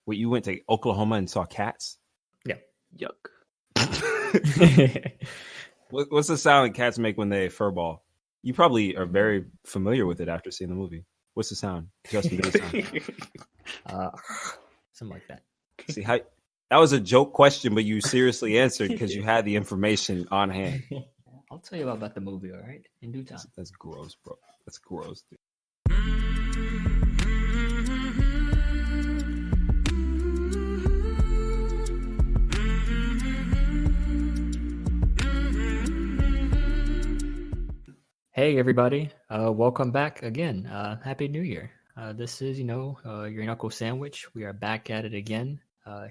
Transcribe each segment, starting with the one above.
Wait, you went to Oklahoma and saw cats? Yeah. Yuck. What's the sound cats make when they furball? You probably are very familiar with it after seeing the movie. What's the sound? Justin, do the sound. Something like that. See how that was a joke question, but you seriously answered because you had the information on hand. I'll tell you about the movie, all right? In due time. That's gross, bro. That's gross, dude. Hey everybody, welcome back again. Happy New Year. This is, your Knuckle Sandwich. We are back at it again.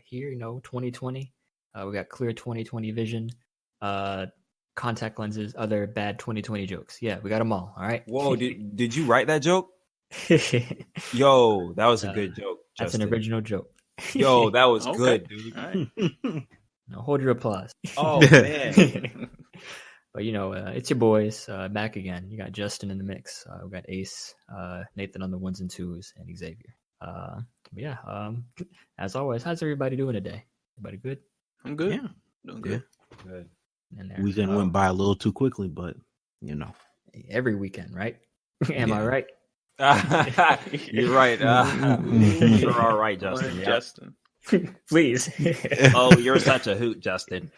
Here, 2020. We got clear 2020 vision, contact lenses, other bad 2020 jokes. Yeah, we got them all right? Whoa, did you write that joke? Yo, that was a good joke, Justin. That's an original joke. Yo, that was good, dude. All right. Now hold your applause. Oh, man. But it's your boys back again. You got Justin in the mix. We got Ace, Nathan on the ones and twos, and Xavier. As always, how's everybody doing today? Everybody good? I'm good. Yeah. Doing good. Good. And Weekend went by a little too quickly, but every weekend, right? Am I right? You're right. You're all right, Justin. Justin. Please. Oh, you're such a hoot, Justin.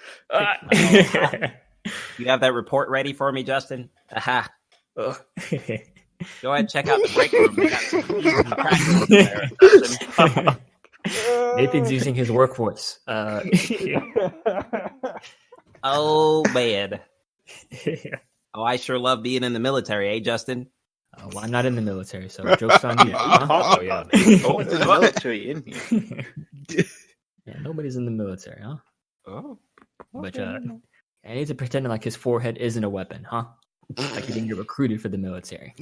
You have that report ready for me, Justin? Aha. Go ahead and check out the break room. We got some easy practice there, Justin. Nathan's using his workforce. Oh, man. Oh, I sure love being in the military, eh, Justin? Well, I'm not in the military, so joke's on you. Oh, yeah. Going to the military in here. Yeah, nobody's in the military, huh? Oh. But and he's pretending like his forehead isn't a weapon, huh? Like he didn't get recruited for the military.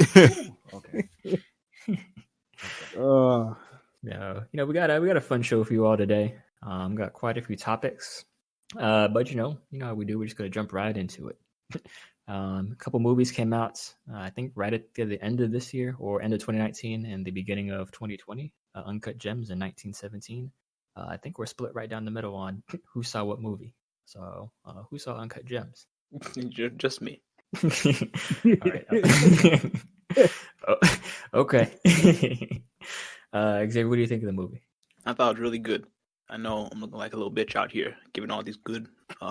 Okay. Yeah, we got a fun show for you all today. Got quite a few topics, but you know how we do. We're just gonna jump right into it. A couple movies came out, I think, right at the end of this year or end of 2019 and the beginning of 2020. Uncut Gems in 1917. I think we're split right down the middle on who saw what movie. So, who saw Uncut Gems? Just me. All right. Okay. Xavier, what do you think of the movie? I thought it was really good. I know I'm looking like a little bitch out here, giving all these good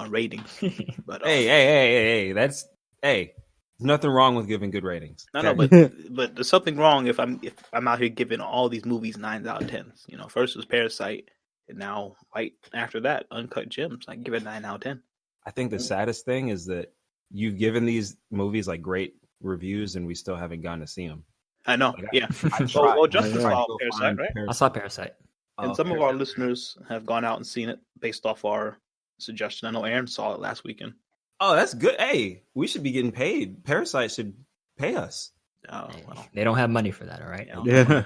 ratings. But Hey, there's nothing wrong with giving good ratings. No, but there's something wrong if I'm out here giving all these movies 9s out of 10s. First was Parasite, and now right after that, Uncut Gems. I give it 9 out of 10. I think the saddest thing is that you've given these movies like great reviews, and we still haven't gone to see them. I know, Like, yeah. Well, Justin saw Parasite, right? I saw Parasite. And some of our listeners have gone out and seen it based off our suggestion. I know Aaron saw it last weekend. Oh, that's good. Hey, we should be getting paid. Parasite should pay us. Oh, well. They don't have money for that, all right? Yeah.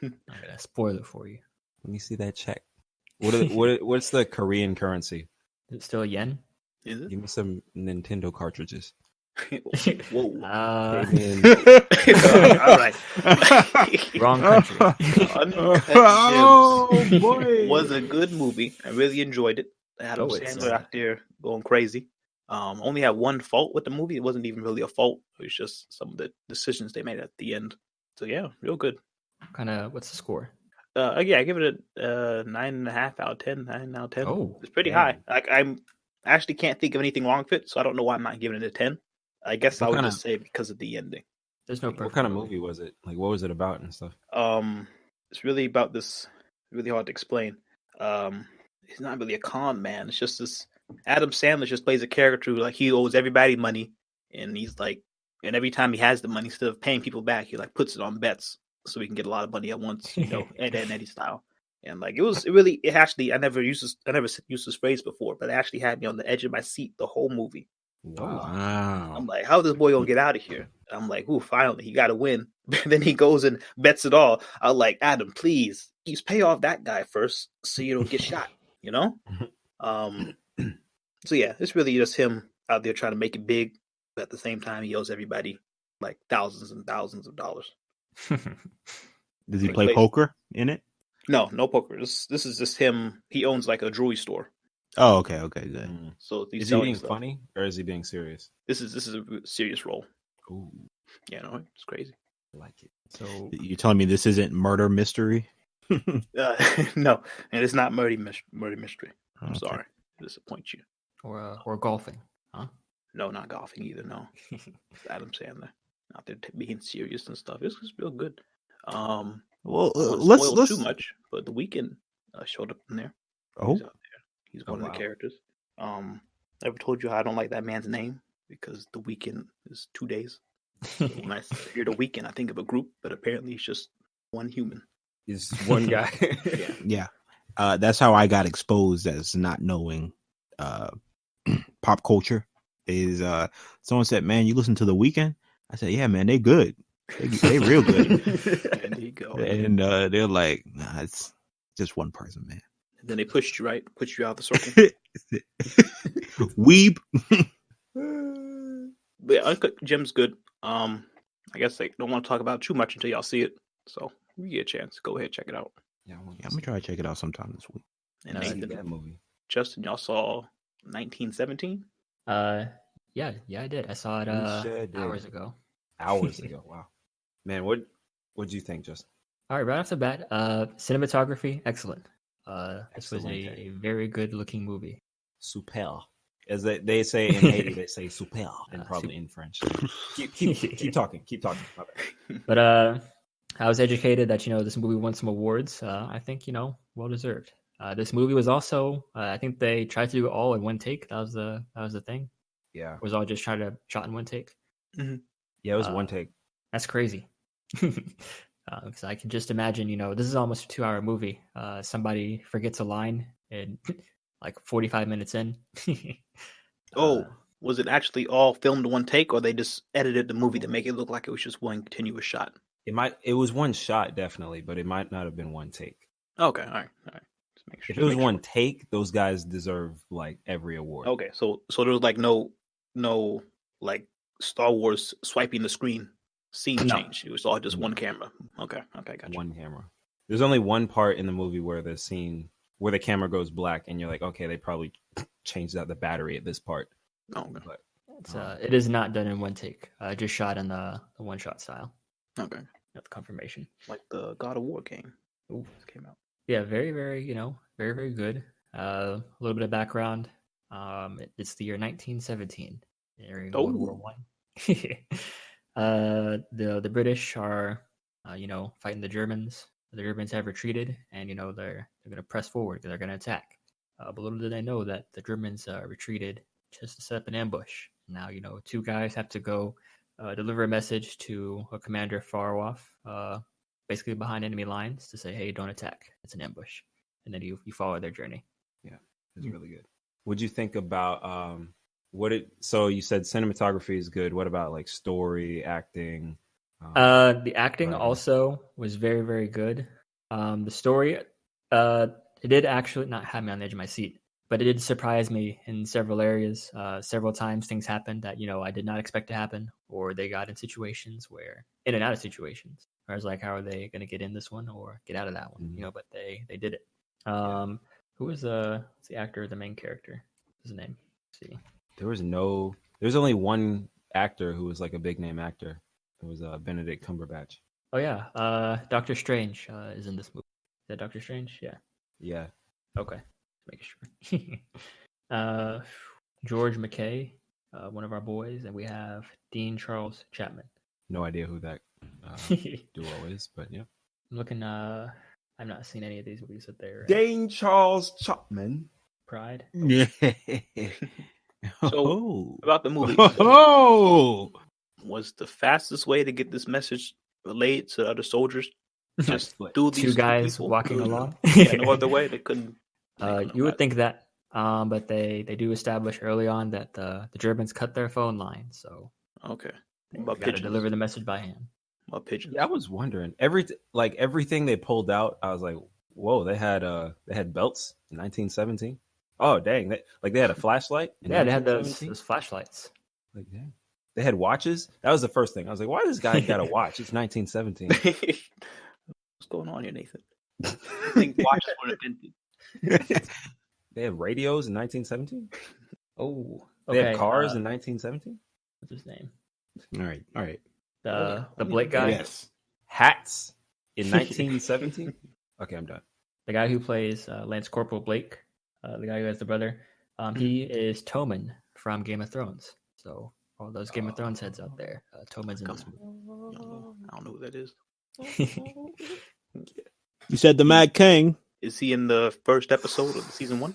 I'm gonna spoil it for you. Let me see that check. What's the Korean currency? Is it still yen? Is it? Give me some Nintendo cartridges. Whoa. All right. Wrong country. Uncut Gems was a good movie. I really enjoyed it. Adam it's Sandler out there going crazy. Only had one fault with the movie. It wasn't even really a fault. It was just some of the decisions they made at the end. So yeah, real good. What's the score? I give it a 9.5 out of 10. 9 out of 10. Oh, it's pretty high. Like I actually can't think of anything wrong with it, so I don't know why I'm not giving it a 10. I guess I would just say because of the ending. There's no. What kind of movie was it? Like, what was it about and stuff? It's really about this. Really hard to explain. He's not really a con man. It's just this. Adam Sandler just plays a character who, like, he owes everybody money, and he's like, and every time he has the money, instead of paying people back, he like puts it on bets so he can get a lot of money at once, Ed and Eddie style. And like it actually, I never used this phrase before, but it actually had me on the edge of my seat the whole movie. Wow. I'm like, how's this boy gonna get out of here? I'm like, ooh, finally, he got to win. Then he goes and bets it all. I'm like, Adam, please, pay off that guy first so you don't get shot, So yeah, it's really just him out there trying to make it big, but at the same time, he owes everybody like thousands and thousands of dollars. Does he play poker in it? No poker. This is just him. He owns like a jewelry store. Oh, okay, good. So he's Is he selling being stuff. funny or is he being serious? This is a serious role. Ooh, Yeah, no, it's crazy. I like it. So You're telling me this isn't murder mystery? No, and it's not murder mystery. I'm Okay. sorry to disappoint you. or golfing, huh? No, not golfing either. No, it's Adam Sandler. Not there being serious and stuff. It's real good. Well, I won't let's spoil too much, but The Weeknd showed up in there. Oh, He's out there. He's one of wow. the characters. Ever told you how I don't like that man's name because The Weeknd is 2 days. So when I hear The Weeknd, I think of a group, but apparently it's just one human. It's one guy. Yeah. yeah. That's how I got exposed as not knowing pop culture. Is someone said, "Man, you listen to The Weeknd?" I said, "Yeah, man, they good. They real good." And there you go. And they're like, "Nah, it's just one person, man." And then they pushed you, right? Pushed you out the circle. Weeb. But yeah, Uncut Gem's good. I guess I don't want to talk about it too much until y'all see it. So if you get a chance, go ahead, check it out. Yeah, I'm gonna try to check it out sometime this week. And No, see Nathan, that movie. Justin, y'all saw 1917? Yeah, I did. I saw it You sure did. hours ago. Hours ago. Wow, man, what'd you think, Justin? All right, right off the bat, cinematography, excellent. This was Excellent. a very good looking movie. Super. As they say in Haiti, they say super, and probably in French. Keep talking. My bad. But I was educated that this movie won some awards. I think well deserved. This movie was also I think they tried to do it all in one take. That was the thing. Yeah, It was all just shot in one take. yeah, it was one take. That's crazy. Because I can just imagine, this is almost a 2-hour movie. Somebody forgets a line and like 45 minutes in. Was it actually all filmed in one take, or they just edited the movie to make it look like it was just one continuous shot? It was one shot definitely, but it might not have been one take. Okay, all right. Just make sure. If it was one take, those guys deserve like every award. Okay, so there was like no like Star Wars swiping the screen scene No. change. It was all just one camera. Okay, gotcha. One camera. There's only one part in the movie where the camera goes black, and you're like, okay, they probably changed out the battery at this part. Oh, okay. But It is not done in one take. Just shot in the one shot style. Okay. That's confirmation. Like the God of War game. Ooh. Just came out. Yeah, very, very, very, very good. A little bit of background. It's the year 1917 during World War One. The British are, fighting the Germans. The Germans have retreated, and they're going to press forward. They're going to attack. But little did they know that the Germans retreated just to set up an ambush. Now, two guys have to go deliver a message to a commander far off, basically behind enemy lines, to say, "Hey, don't attack. It's an ambush." And then you follow their journey. yeah, it's really good. What'd you think about so you said cinematography is good. What about like story, acting? The acting right. also was very, very good. The story, it did actually not have me on the edge of my seat, but it did surprise me in several areas. Several times things happened that, I did not expect to happen, or they got in and out of situations. I was like, how are they going to get in this one or get out of that one? Mhm. But they did it. Who was what's the actor, the main character? What's his name? Let's see. There's only one actor who was like a big name actor. It was Benedict Cumberbatch. Oh yeah, Doctor Strange is in this movie. Is that Doctor Strange? Yeah. Yeah. Okay, make sure. George McKay, one of our boys, and we have Dean Charles Chapman. No idea who that duo is, but yeah. I'm looking. I've not seen any of these movies that they're Dane Charles Chapman. Pride. Yeah. So about the movie, Oh. was the fastest way to get this message relayed to other soldiers just Foot. through these Two guys people? walking along. Yeah, no other way. They couldn't. You would think that, but they do establish early on that the Germans cut their phone line, so Okay. they About got to pigeons. deliver the message by hand. About pigeons. Yeah, I was wondering everything they pulled out. I was like, "Whoa, they had belts in 1917." Oh, dang! They had a flashlight. In Yeah, they had those 1917? flashlights. Like, dang. They had watches. That was the first thing. I was like, "Why this guy got a watch?" It's 1917. What's going on here, Nathan? I think watches were invented. They had radios in 1917. Oh, They okay. had cars in 1917. What's his name? All right. The Blake guy. Yes. Hats in 1917. Okay, I'm done. The guy who plays Lance Corporal Blake, the guy who has the brother. He is Tommen from Game of Thrones. So all those Game of Thrones heads out there, Tommen's in this movie. I don't know who that is. You said the Mad King. Is he in the first episode of season 1?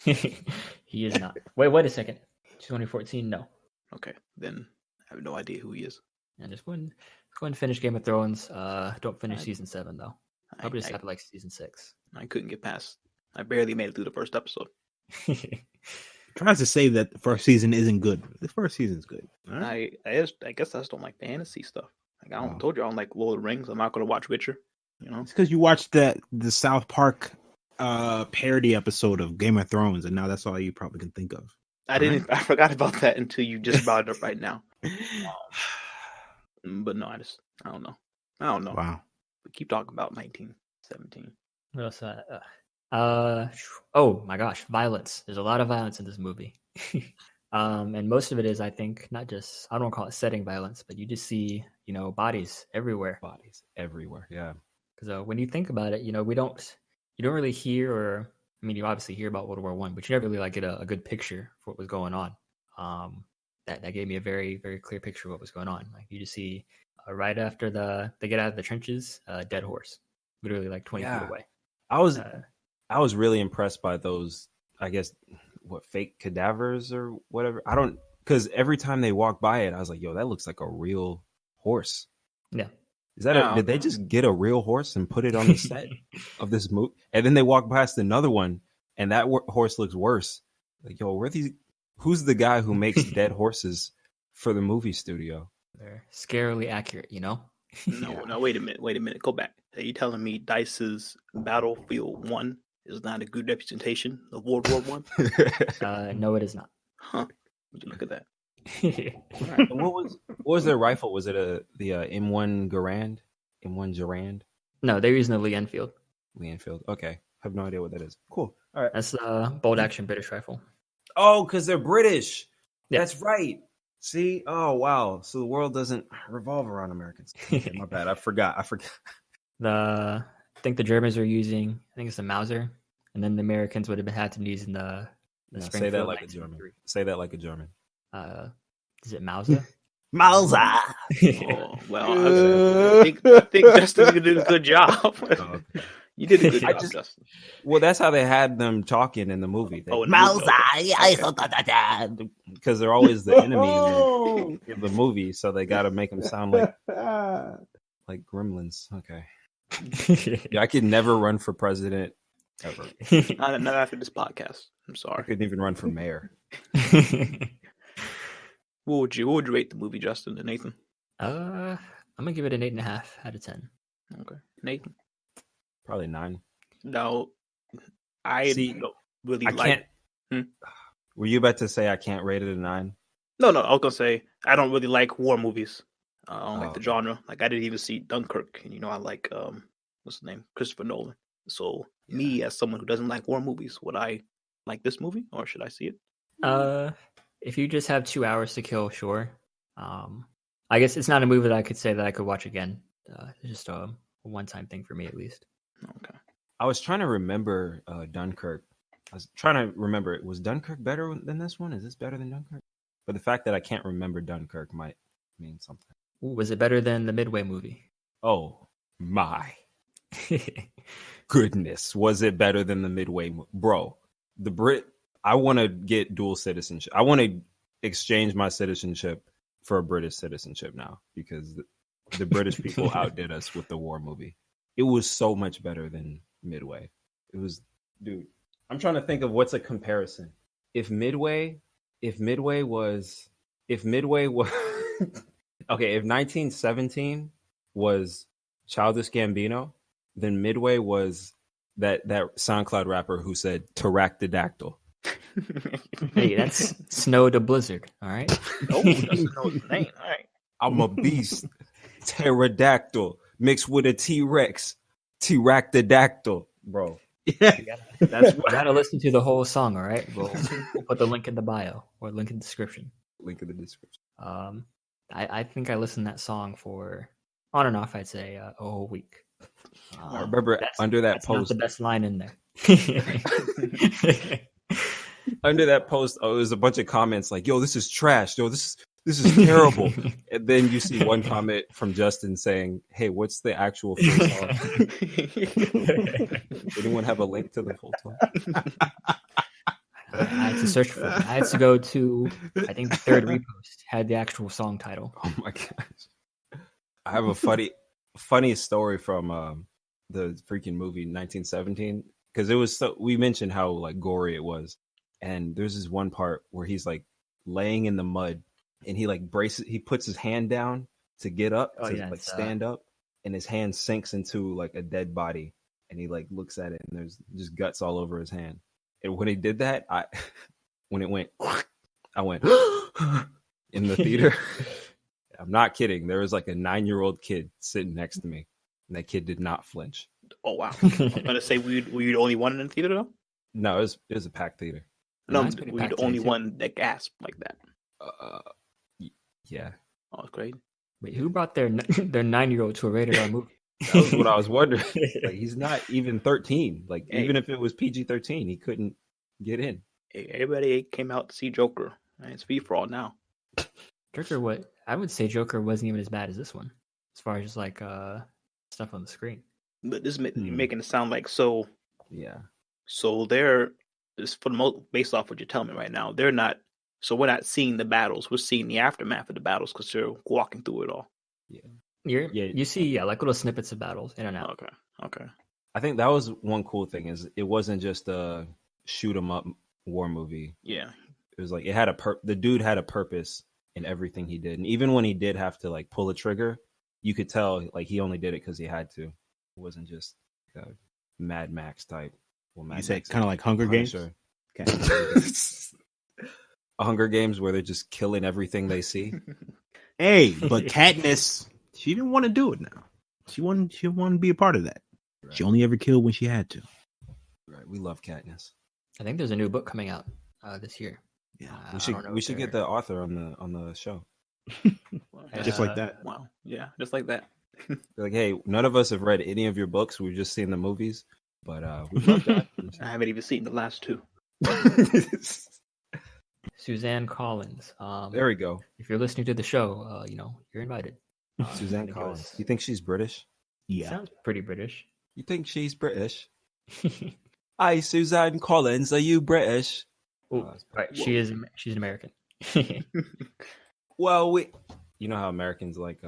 He is not. Wait a second. 2014? No. Okay, then I have no idea who he is. And just go and finish Game of Thrones. Don't finish season 7 though. Probably just have like season 6. I couldn't get past. I barely made it through the first episode. Tries to say that the first season isn't good. The first season's good. All right. I guess I just don't like fantasy stuff. Like told you I don't like Lord of the Rings. I'm not going to watch Witcher. You know, It's because you watched the South Park parody episode of Game of Thrones, and now that's all you probably can think of. I forgot about that until you just brought it up right now. But no, I don't know. Wow. But keep talking about 1917. What else? Oh my gosh, violence. There's a lot of violence in this movie. And most of it is, I think, not just, I don't call it setting violence, but you just see, bodies everywhere. Bodies everywhere. Yeah. Because when you think about it, you don't really hear, or I mean, you obviously hear about World War One, but you never really get a good picture for what was going on. That gave me a very, very clear picture of what was going on. Like you just see right after they get out of the trenches, dead horse, literally like 20 feet away. I was really impressed by those, I guess, fake cadavers or whatever. Because every time they walk by it, I was like, yo, that looks like a real horse. Yeah. Did they just get a real horse and put it on the set of this movie? And then they walk past another one and that horse looks worse. Like, yo, who's the guy who makes dead horses for the movie studio? They're scarily accurate, No, wait a minute. Go back. Are you telling me Dice's Battlefield 1 is not a good representation of World War One? No, it is not. Huh. Would you look at that? Right. What was their rifle? Was it the M1 Garand? M1 Garand? No, they're using the Lee Enfield. Lee Enfield. Okay. I have no idea what that is. Cool. All right. That's a bolt action British rifle. Oh, because they're British. Yeah. That's right. See? Oh, wow. So the world doesn't revolve around Americans. Okay, my bad. I forgot. I think the Germans were using, I think it's the Mauser, and then the Americans would have had to be using the Springfield. Say that like a German. Say that like a German. Is it Mauser? Mauser. Oh, well, I think Justin did a good job. You did a good job, Justin. Well, that's how they had them talking in the movie. Mauser. Because they're always the enemy in the movie, so they got to make them sound like gremlins. Okay. Yeah, I could never run for president ever. Not after this podcast. I'm sorry. I couldn't even run for mayor. What would you rate the movie, Justin and Nathan? I'm gonna give it an 8.5 out of 10. Okay, Nathan. Probably 9. No, I don't really like. Were you about to say I can't rate it a 9? No. I was gonna say I don't really like war movies. I don't like the genre. Like I didn't even see Dunkirk, and I like what's his name, Christopher Nolan. So me, as someone who doesn't like war movies, would I like this movie or should I see it? If you just have 2 hours to kill, sure. I guess it's not a movie that I could say that I could watch again. It's just a one-time thing for me, at least. Okay. I was trying to remember Dunkirk. I was trying to remember, was Dunkirk better than this one? Is this better than Dunkirk? But the fact that I can't remember Dunkirk might mean something. Ooh, was it better than the Midway movie? Oh, my goodness. Was it better than the Midway movie? Bro, I want to get dual citizenship. I want to exchange my citizenship for a British citizenship now because the British people outdid us with the war movie. It was so much better than Midway. It was, dude, I'm trying to think of what's a comparison. If Midway was okay, if 1917 was Childish Gambino, then Midway was that SoundCloud rapper who said pterodactyl. Hey, that's Snow to Blizzard, all right? Oh, doesn't know his name. All right. I'm a beast. Pterodactyl mixed with a T-Rex. Pterodactyl, bro. Yeah. That's You gotta listen to the whole song, all right? We'll put the link in the bio or link in the description. link in the description. I think I listened to that song for on and off. I'd say a whole week. I remember under that that's post, not the best line in there. under that post, it was a bunch of comments like, "Yo, this is trash. Yo, this is terrible." And then you see one comment from Justin saying, "Hey, what's the actual full song?" Anyone have a link to the full song? I had to search for it. I had to go to, I think the third repost had the actual song title. Oh my gosh! I have a funny story from the freaking movie 1917 because it was we mentioned how like gory it was, and there's this one part where he's like laying in the mud and he like he puts his hand down to get up to stand up, and his hand sinks into like a dead body, and he like looks at it and there's just guts all over his hand. And when he did that, when it went, I went in the theater. I'm not kidding. There was like a 9-year-old kid sitting next to me, and that kid did not flinch. Oh wow! I was gonna say, were you the only one in the theater though? No, it was a packed theater. No, Mine's were pretty you packed the only today, too. one that gasped like that? Yeah, Oh, it's crazy. Wait, who brought their 9-year-old to a rated R movie? that was what I was wondering. Like, he's not even 13. Like, Hey. even if it was PG-13, he couldn't get in. Hey, everybody came out to see Joker. And it's free for all now. Joker, I would say Joker wasn't even as bad as this one, as far as just like stuff on the screen. But this is making it sound like so. Yeah. So they're just for the most based off what you're telling me right now. They're not. So we're not seeing the battles. We're seeing the aftermath of the battles because they're walking through it all. You see like little snippets of battles in and out. Okay. I think that was one cool thing is it wasn't just a shoot 'em up war movie. Yeah. It was like it had the dude had a purpose in everything he did, and even when he did have to like pull a trigger, you could tell like he only did it because he had to. It wasn't just a Mad Max type. Well, Mad You said Max kind of like Hunger Games. Punisher. Okay. Hunger Games where they're just killing everything they see. Hey, but Katniss, she didn't want to do it now. She wanted to be a part of that. Right. She only ever killed when she had to. Right, we love Katniss. I think there's a new book coming out this year. Yeah, We should get the author on the show. just like that. Wow. Yeah, just like that. They're like, hey, none of us have read any of your books. We've just seen the movies, but we love that. I haven't even seen the last two. Suzanne Collins. There we go. If you're listening to the show, you're invited. Suzanne Collins. You think she's British? Yeah. Sounds pretty British. You think she's British? Hi, Suzanne Collins. Are you British? Right, she's an American. Well, you know how Americans like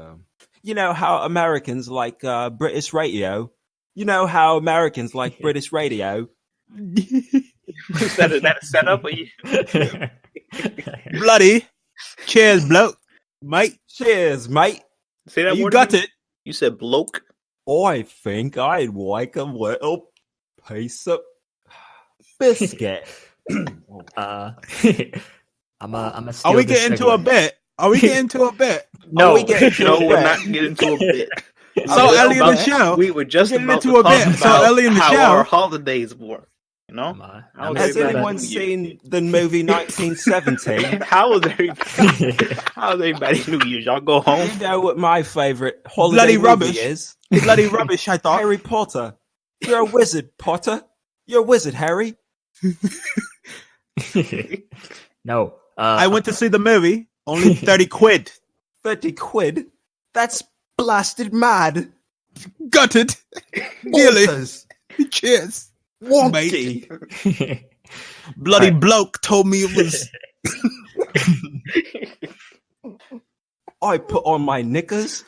British radio. You know how Americans like British radio. Is that a setup? Or you... Bloody. Cheers, bloke. Mate. Cheers, mate. Say that You word got again? it. You said bloke. I think I'd like a little piece of biscuit. I'm a Are we getting to a bit? Are we getting to a bit? No, Are we getting to a we're bit? not getting to a bit. So early in the show, we were just getting about into to a bit. talk So about early in the how show, our holidays work. You know, I'm Has excited. anyone seen the movie 1917? how is everybody? How is everybody New Year's? Y'all go home. You know what my favorite holiday Bloody movie rubbish. is? bloody rubbish. I thought. Harry Potter. You're a wizard, Potter. You're a wizard, Harry. No, I went to see the movie. Only 30 quid. 30 quid? That's blasted mad. Got it. Nearly. Potters. Cheers. Mate. Wonky. Bloody bloke told me it was. I put on my knickers.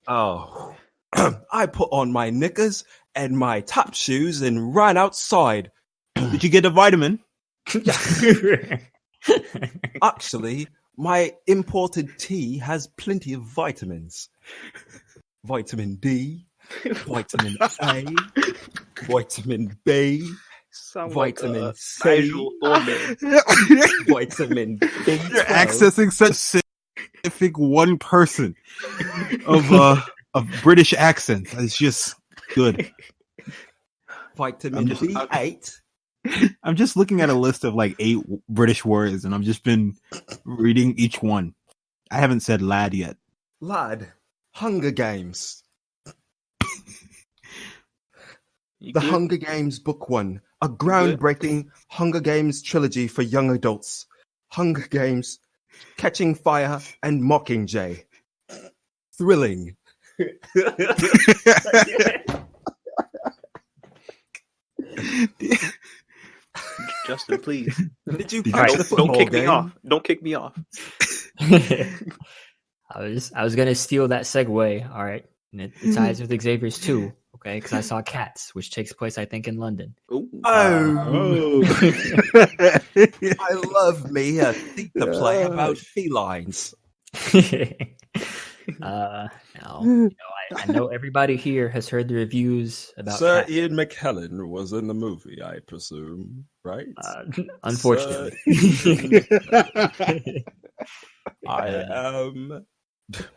Oh. I put on my knickers and my top shoes and ran outside. Did you get a vitamin? Actually, my imported tea has plenty of vitamins. Vitamin D, vitamin A, vitamin B, Sound vitamin like, C, Nigel Thornberry. vitamin B. You're accessing such specific one person of British accents. It's just Good. Vitamin B8. I'm just looking at a list of like 8 British words, and I've just been reading each one. I haven't said lad yet. Lad. Hunger Games. You The good? Hunger Games Book 1. A groundbreaking Hunger Games trilogy for young adults. Hunger Games, Catching Fire, and Mockingjay. Thrilling. Justin, please. Did you Did catch you- the football Don't kick game? me off. Don't kick me off. I was gonna steal that segue. All right, and it ties with Xavier's too. Okay, because I saw Cats, which takes place, I think, in London. Ooh. Oh, I love me a theater play about felines. Now, you know, I know everybody here has heard the reviews about Sir Cats. Ian McKellen was in the movie, I presume, right? Unfortunately. I am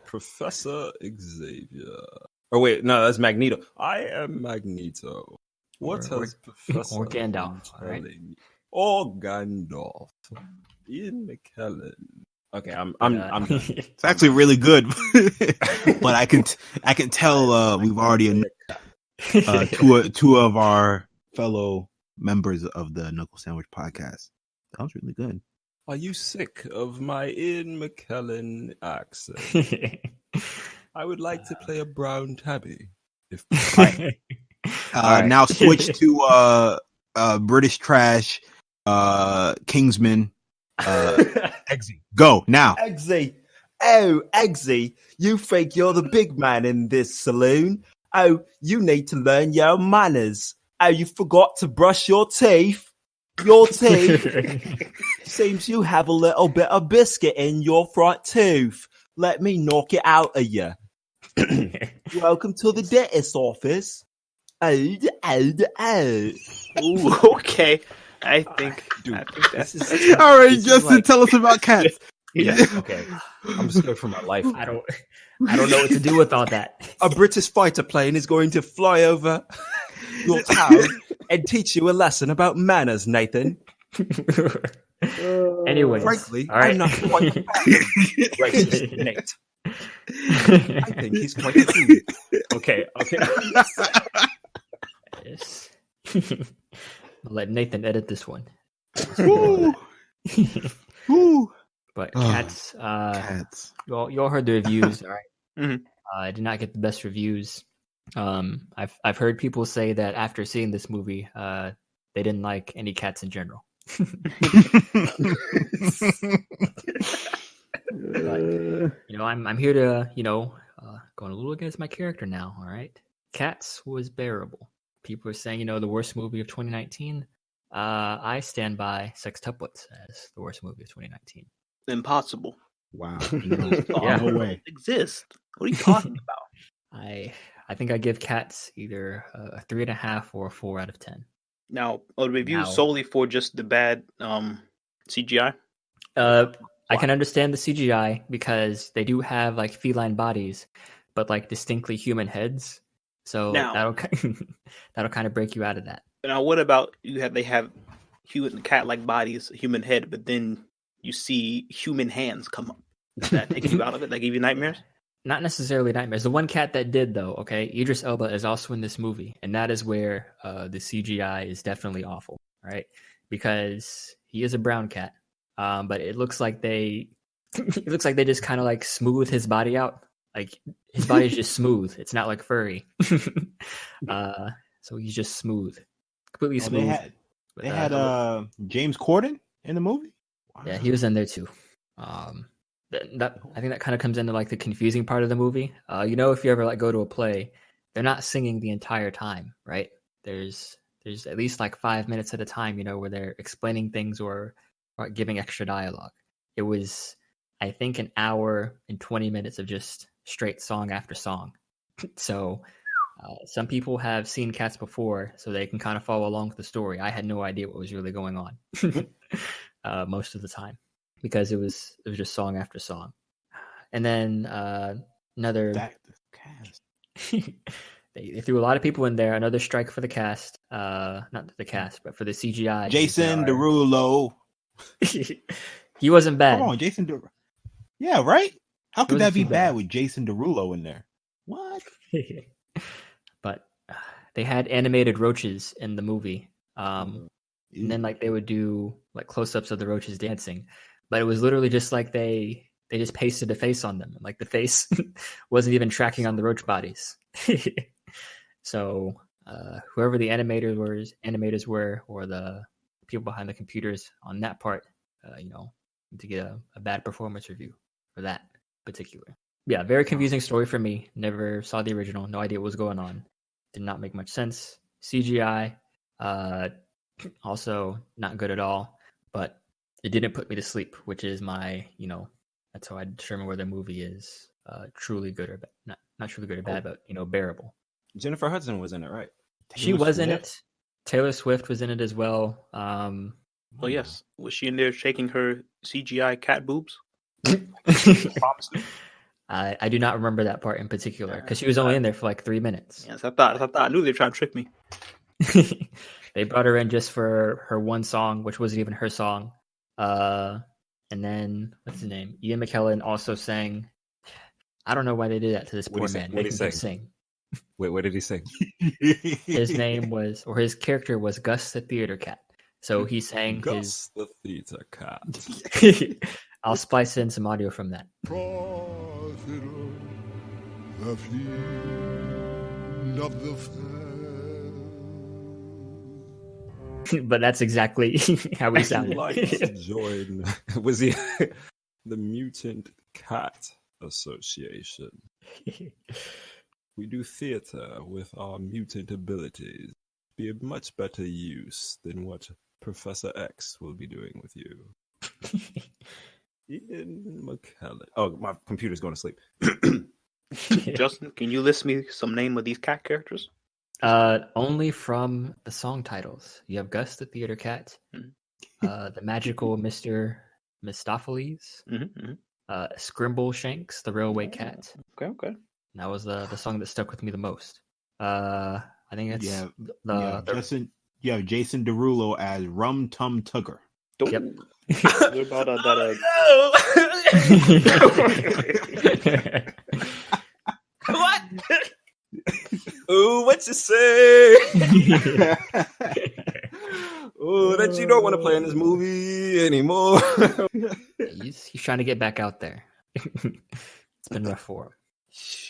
Professor Xavier. Oh wait, no, that's Magneto. I am Magneto. What Or- has Professor or Gandalf, been right? telling me? Or Gandalf. Ian McKellen. Okay, I'm done. It's actually really good, but I can tell we've already two of our fellow members of the Knuckle Sandwich podcast. That was really good. Are you sick of my Ian McKellen accent? I would like to play a brown tabby. If Alright. Now switch to British trash, Kingsman. Eggsy. Go now. Eggsy. Oh, Eggsy, you think you're the big man in this saloon? Oh, you need to learn your manners. Oh, you forgot to brush your teeth. Your teeth. Seems you have a little bit of biscuit in your front tooth. Let me knock it out of you. Welcome to the dentist's office. Oh. Ooh, okay. I think that's All right, This is Justin, like- tell us about Cats. Yeah, okay. I'm scared for my life. I don't know what to do with all that. A British fighter plane is going to fly over your town and teach you a lesson about manners, Nathan. Anyways, Frankly, all right. I'm not quite racist, Nate. I think he's quite cool. Okay. Yes. I'll let Nathan edit this one. Woo. Woo. But Oh, Cats, Cats. you all heard the reviews, all right? Mhm. I did not get the best reviews. I've heard people say that after seeing this movie, they didn't like any cats in general. I'm here to going a little against my character now. All right, Cats was bearable. People are saying the worst movie of 2019. I stand by Sextuplets as the worst movie of 2019. impossible. Wow. Yeah. No way. Exist. What are you talking about? I think I give Cats either a 3.5 or a 4 out of 10. Now, a review Now- solely for just the bad CGI. I can understand the CGI because they do have like feline bodies, but like distinctly human heads. So Now- that'll kind of break you out of that. Now, what about they have human cat-like bodies, human head, but then you see human hands come up. Does that take you out of it? That give you nightmares? Not necessarily nightmares. The one cat that did though, okay, Idris Elba is also in this movie, and that is where the CGI is definitely awful, right? Because he is a brown cat, but it looks like they just kind of like smooth his body out. Like his body is just smooth. It's not like furry. So he's just smooth, completely Oh, smooth. they had James Corden in the movie. Wow. Yeah, he was in there too. That I think that kind of comes into like the confusing part of the movie. If you ever like go to a play, they're not singing the entire time, right? There's at least like 5 minutes at a time, where they're explaining things or giving extra dialogue. It was, I think, an hour and 20 minutes of just straight song after song. So some people have seen Cats before, so they can kind of follow along with the story. I had no idea what was really going on most of the time because it was just song after song. And then another That cast. they threw a lot of people in there. Another strike for the cast. Not the cast, but for the CGI. Jason Derulo. He wasn't bad. Come on, Jason Derulo. Yeah, right? How could that be too bad with Jason Derulo in there? What? But they had animated roaches in the movie. And then like they would do like close-ups of the roaches dancing. But it was literally just like they just pasted a face on them. Like the face wasn't even tracking on the roach bodies. So whoever the animators were, or the people behind the computers on that part, to get a bad performance review for that particular. Yeah, very confusing story for me. Never saw the original. No idea what was going on. Did not make much sense. CGI, also not good at all. But it didn't put me to sleep, which is my, that's how I determine whether a movie is truly good or bad. Not truly good or bad, but bearable. Jennifer Hudson was in it, right? She was in it. Taylor Swift was in it as well. Oh yes, was she in there shaking her CGI cat boobs? I do not remember that part in particular because she was only in there for like 3 minutes. Yes, I thought I knew they were trying to trick me. They brought her in just for her one song, which wasn't even her song. And then what's his name? Ian McKellen also sang. I don't know why they did that to this poor man. What did he sing? Wait, what did he sing? His name was, or his character was Gus the Theater Cat. So he sang Gus the Theater Cat. I'll splice in some audio from that. But that's exactly how he sounded. Join. Was he the Mutant Cat Association? We do theater with our mutant abilities. Be a much better use than what Professor X will be doing with you. Ian McKellen. Oh, my computer's going to sleep. Justin, can you list me some name of these cat characters? Only from the song titles. You have Gus the Theater Cat, the magical Mr. Mistopheles, Scrimble Shanks, the Railway Cat. Okay. That was the song that stuck with me the most. I think it's Jason Derulo as Rum Tum Tugger. Yep. What about that? What? Ooh, what you say? Ooh, that you don't want to play in this movie anymore. He's trying to get back out there. It's been rough for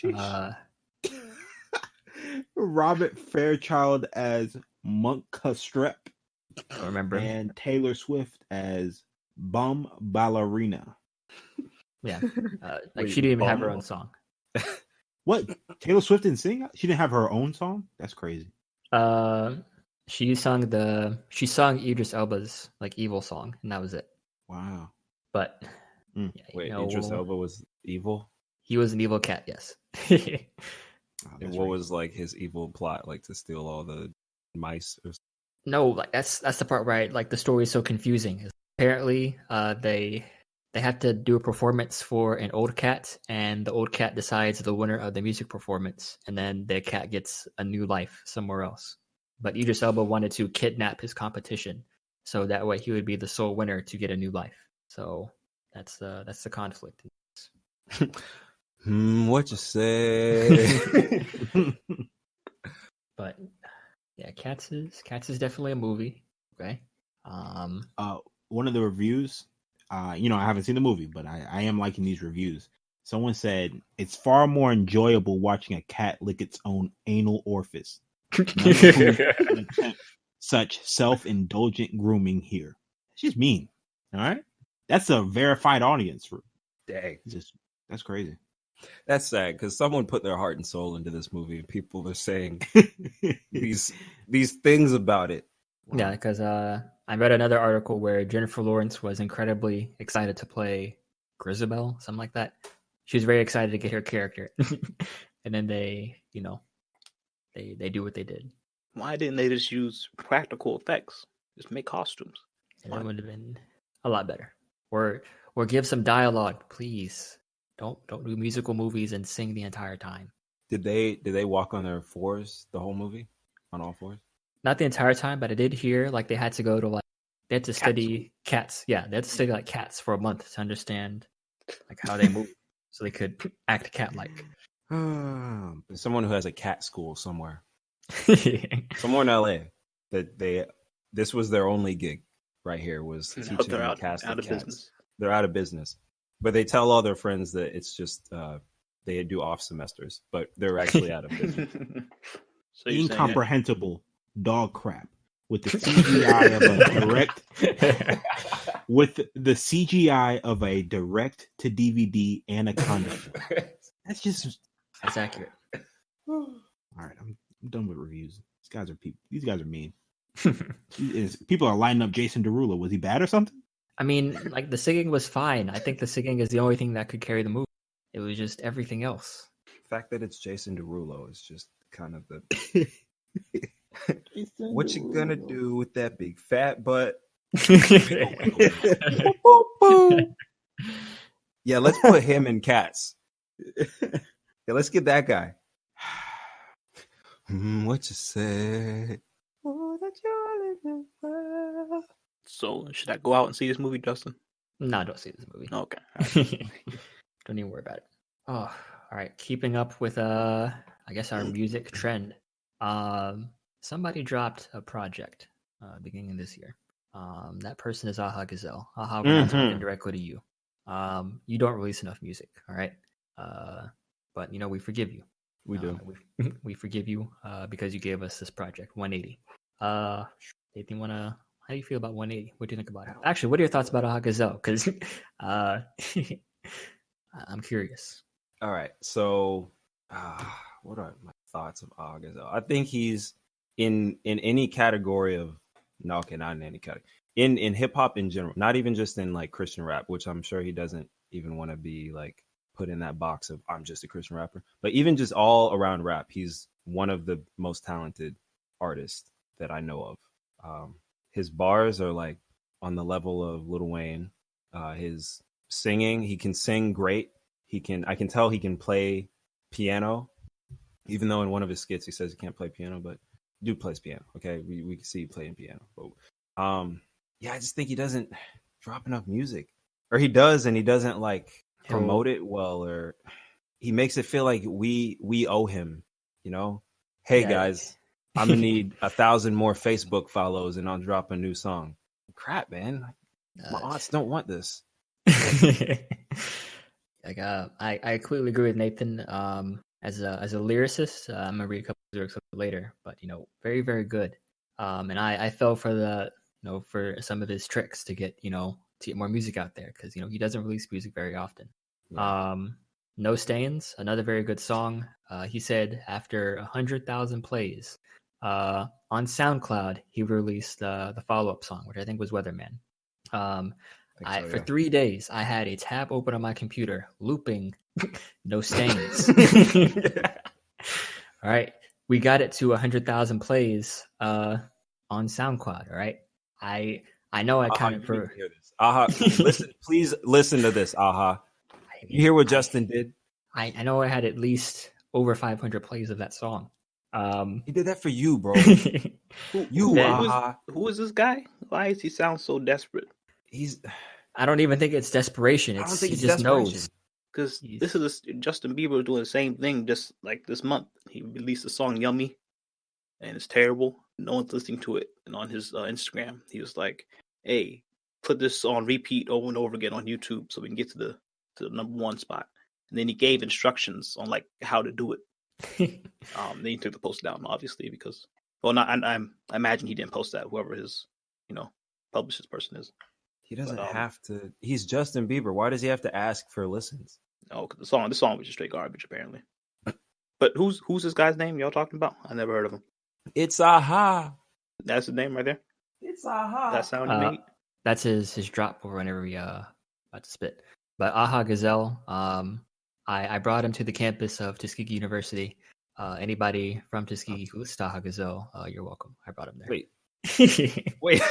him. Robert Fairchild as Monk Strep. I remember. And Taylor Swift as Bum Ballerina. Yeah. She didn't even have her own song. What? Taylor Swift didn't sing? She didn't have her own song? That's crazy. She sung Idris Elba's like evil song, and that was it. Wow. But wait, Idris Elba was evil? He was an evil cat, yes. And what was like his evil plot, like to steal all the mice or something? No, like that's the part where the story is so confusing. Apparently, they have to do a performance for an old cat, and the old cat decides the winner of the music performance, and then the cat gets a new life somewhere else. But Idris Elba wanted to kidnap his competition, so that way he would be the sole winner to get a new life. So that's the conflict. What you say? But yeah, Cats is definitely a movie. Okay. One of the reviews, I haven't seen the movie, but I am liking these reviews. Someone said it's far more enjoyable watching a cat lick its own anal orifice. Such self-indulgent grooming here. It's just mean. All right, that's a verified audience for. Dang, that's crazy. That's sad because someone put their heart and soul into this movie, and people are saying these things about it. Wow. Yeah, because I read another article where Jennifer Lawrence was incredibly excited to play Grisabelle, something like that. She was very excited to get her character, and then they do what they did. Why didn't they just use practical effects? Just make costumes. And it would have been a lot better. Or give some dialogue, please. Don't do musical movies and sing the entire time. Did they walk on their fours the whole movie? On all fours? Not the entire time, but I did hear like they had to go to like they had to study cats. Yeah, they had to study like cats for a month to understand like how they move, so they could act cat-like. Someone who has a cat school somewhere, somewhere in LA, this was their only gig right here was teaching cats of cats. Business. They're out of business, but they tell all their friends that it's just they do off semesters, but they're actually out of business. So incomprehensible dog crap with the CGI of a direct to DVD Anaconda. That's accurate. All right, I'm done with reviews. These guys are mean. People are lining up Jason Derulo. Was he bad or something? I mean, like the singing was fine. I think the singing is the only thing that could carry the movie. It was just everything else. The fact that it's Jason Derulo is just kind of the what you gonna do with that big fat butt? Yeah, let's put him in Cats. Yeah, let's get that guy. What you say? Oh, that you're living well. So, should I go out and see this movie, Justin? No, don't see this movie. Okay. Don't even worry about it. Oh, all right. Keeping up with I guess our music trend. Somebody dropped a project beginning of this year. That person is Aha Gazelle. Aha, we're not talking directly to you. You don't release enough music, all right? But we forgive you. We do. We forgive you because you gave us this project, 180. Nathan, how do you feel about 180? What do you think about it? Actually, what are your thoughts about Aha Gazelle? Because I'm curious. All right. So, what are my thoughts of Aha Gazelle? I think he's in any category of not in any category. In hip hop in general, not even just in like Christian rap, which I'm sure he doesn't even want to be like put in that box of I'm just a Christian rapper, but even just all around rap, he's one of the most talented artists that I know of. His bars are like on the level of Lil Wayne. His singing, he can sing great. I can tell he can play piano, even though in one of his skits he says he can't play piano, but dude plays piano. Okay, we can see he playing piano. But yeah, I just think he doesn't drop enough music, or he does and he doesn't like promote it well, or he makes it feel like we owe him. Hey guys, I'm gonna need 1,000 more Facebook follows and I'll drop a new song. Crap, man, my aunts don't want this. Like I completely agree with Nathan. As a lyricist, I'm gonna read a couple of lyrics later, but very, very good. And I fell for the for some of his tricks to get to get more music out there, because he doesn't release music very often. Yeah. No Stains, another very good song. He said after 100,000 plays on SoundCloud, he released the follow-up song, which I think was Weatherman. For 3 days, I had a tab open on my computer, looping No Stains. All right. We got it to 100,000 plays on SoundCloud. All right. I know I kind of hear this. Aha, please listen to this. Aha. You hear what Justin did? I know I had at least over 500 plays of that song. He did that for you, bro. Who is this guy? Why does he sound so desperate? I don't even think it's desperation. He just knows. Because this is Justin Bieber doing the same thing just like this month. He released the song Yummy, and it's terrible. No one's listening to it. And on his Instagram, he was like, hey, put this on repeat over and over again on YouTube so we can get to the number one spot. And then he gave instructions on like how to do it. Then he took the post down, obviously, because I imagine he didn't post that, whoever his publishes person is. He doesn't have to. He's Justin Bieber. Why does he have to ask for listens? Oh, because the song was just straight garbage, apparently. But who's this guy's name y'all talking about? I never heard of him. It's Aha. That's the name right there. It's Aha. That sound you made? That's his drop for whenever we about to spit. But Aha Gazelle, I brought him to the campus of Tuskegee University. Anybody from Tuskegee who listens to Aha Gazelle, you're welcome. I brought him there. Wait.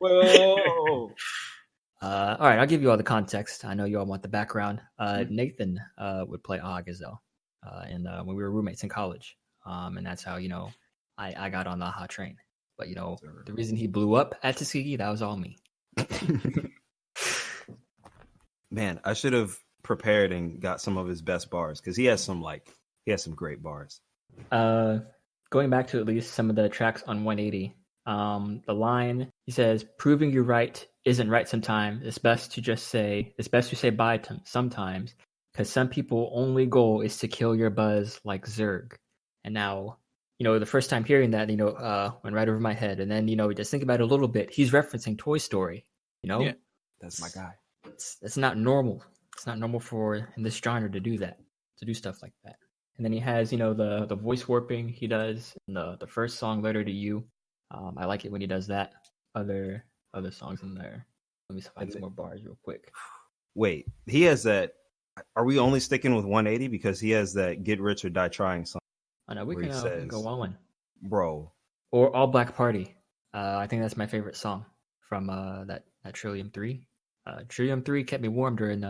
Whoa. All right, I'll give you all the context. I know you all want the background. Nathan would play Aha Gazelle. and when we were roommates in college. And that's how I got on the Aha train. But the reason he blew up at Tuskegee, that was all me. Man, I should have prepared and got some of his best bars because he has some great bars. Going back to at least some of the tracks on 180, the line he says, "Proving you right isn't right sometimes. It's best to say bye to sometimes, because some people only goal is to kill your buzz like Zerg." And now, the first time hearing that, went right over my head. And then, just think about it a little bit. He's referencing Toy Story. Yeah, that's my guy. It's not normal. It's not normal in this genre to do that, to do stuff like that. And then he has, the voice warping he does in the first song, "Letter to You." I like it when he does that. Other songs in there. Let me find some more bars real quick. Wait, he has that. Are we only sticking with 180 because he has that "Get Rich or Die Trying" song? I know we can go on, bro. Or "All Black Party." I think that's my favorite song from that Trillium 3. Trillium 3 kept me warm during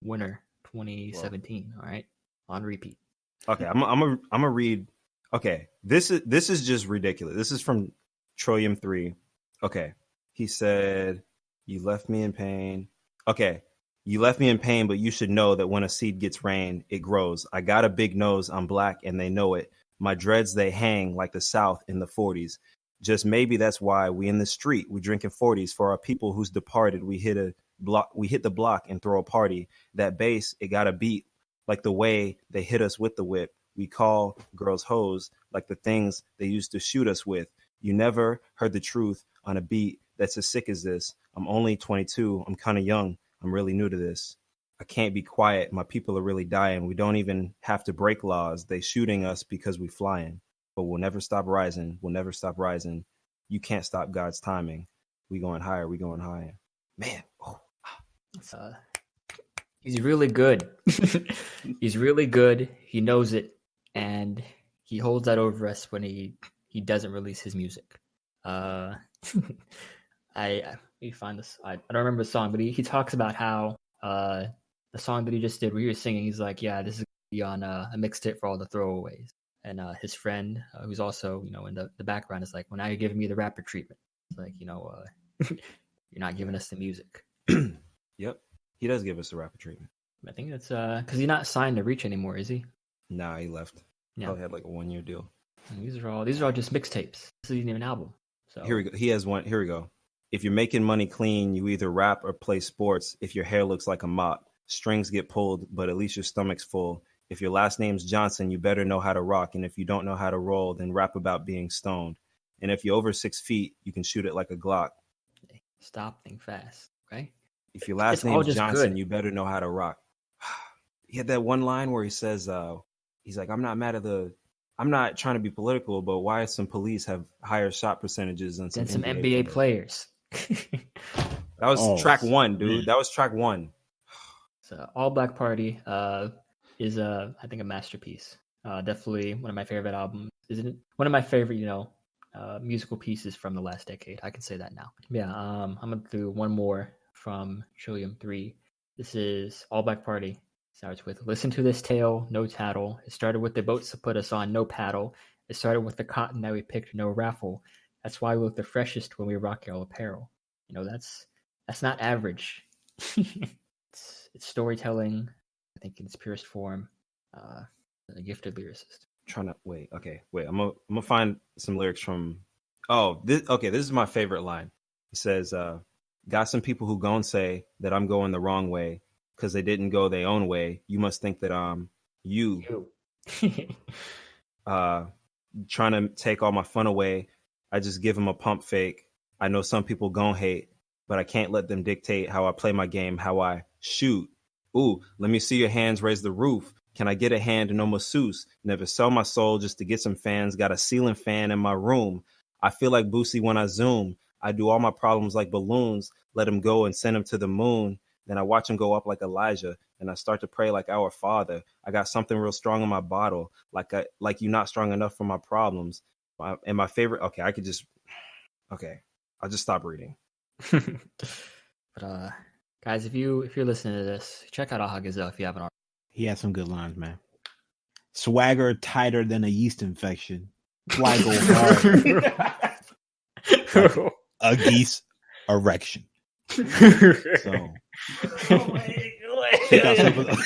winter 2017. Whoa. All right, on repeat. Okay, I'm gonna read. Okay, this is just ridiculous. This is from Trillium 3. Okay, he said, "You left me in pain." Okay, "You left me in pain, but you should know that when a seed gets rain, it grows. I got a big nose, I'm black, and they know it. My dreads, they hang like the South in the 40s. Just maybe that's why we in the street, we drinking 40s for our people who's departed. We hit the block and throw a party. That bass, it got a beat like the way they hit us with the whip. We call girls hoes like the things they used to shoot us with. You never heard the truth on a beat that's as sick as this. I'm only 22. I'm kind of young. I'm really new to this. I can't be quiet. My people are really dying. We don't even have to break laws. They shooting us because we flying. But we'll never stop rising. We'll never stop rising. You can't stop God's timing. We going higher. We going higher." Man. Oh. He's really good. He's really good. He knows it. And he holds that over us when he doesn't release his music. You find this. I don't remember the song, but he talks about how the song that he just did, where he was singing, he's like, "Yeah, this is gonna be on a mixtape for all the throwaways." And his friend, who's also in the background, is like, "Well, now you're giving me the rapper treatment." It's like, you're not giving us the music. Yep, he does give us the rapper treatment. I think that's because he's not signed to Reach anymore, is he? Nah, he left. Yeah, probably had like a 1-year deal. And these are all just mixtapes. This isn't even an album. So here we go. He has one. Here we go. "If you're making money clean, you either rap or play sports. If your hair looks like a mop, strings get pulled, but at least your stomach's full. If your last name's Johnson, you better know how to rock. And if you don't know how to roll, then rap about being stoned. And if you're over 6 feet, you can shoot it like a Glock. Stop, think fast, right? If your last name's Johnson, you better know how to rock." He had that one line where he says, he's like, I'm not trying to be political, but why some police have higher shot percentages than some NBA players? That was track 1, dude. That was track 1. So All Black Party is I think a masterpiece. Definitely one of my favorite albums. Isn't it? One of my favorite, musical pieces from the last decade. I can say that now. Yeah. I'm gonna do one more from Trillium 3. This is All Black Party. Starts with, "Listen to this tale, no tattle. It started with the boats to put us on, no paddle. It started with the cotton that we picked, no raffle. That's why we look the freshest when we rock your apparel." That's not average. It's storytelling, I think, in its purest form. A gifted lyricist. I'm gonna find some lyrics from. This is my favorite line. It says, "Got some people who gon' say that I'm going the wrong way because they didn't go their own way. You must think that I'm you. Trying to take all my fun away. I just give them a pump fake. I know some people gon' hate, but I can't let them dictate how I play my game, how I shoot. Ooh, let me see your hands raise the roof. Can I get a hand and no masseuse? Never sell my soul just to get some fans. Got a ceiling fan in my room. I feel like Boosie when I zoom. I do all my problems like balloons. Let them go and send them to the moon. Then I watch them go up like Elijah. And I start to pray like our Father. I got something real strong in my bottle. Like you're not strong enough for my problems. And my favorite. I'll just stop reading. But guys, if you're listening to this, check out Aha Gazelle if you haven't already. He has some good lines, man. Swagger tighter than a yeast infection. Fly go hard. A geese erection. So check out some of those.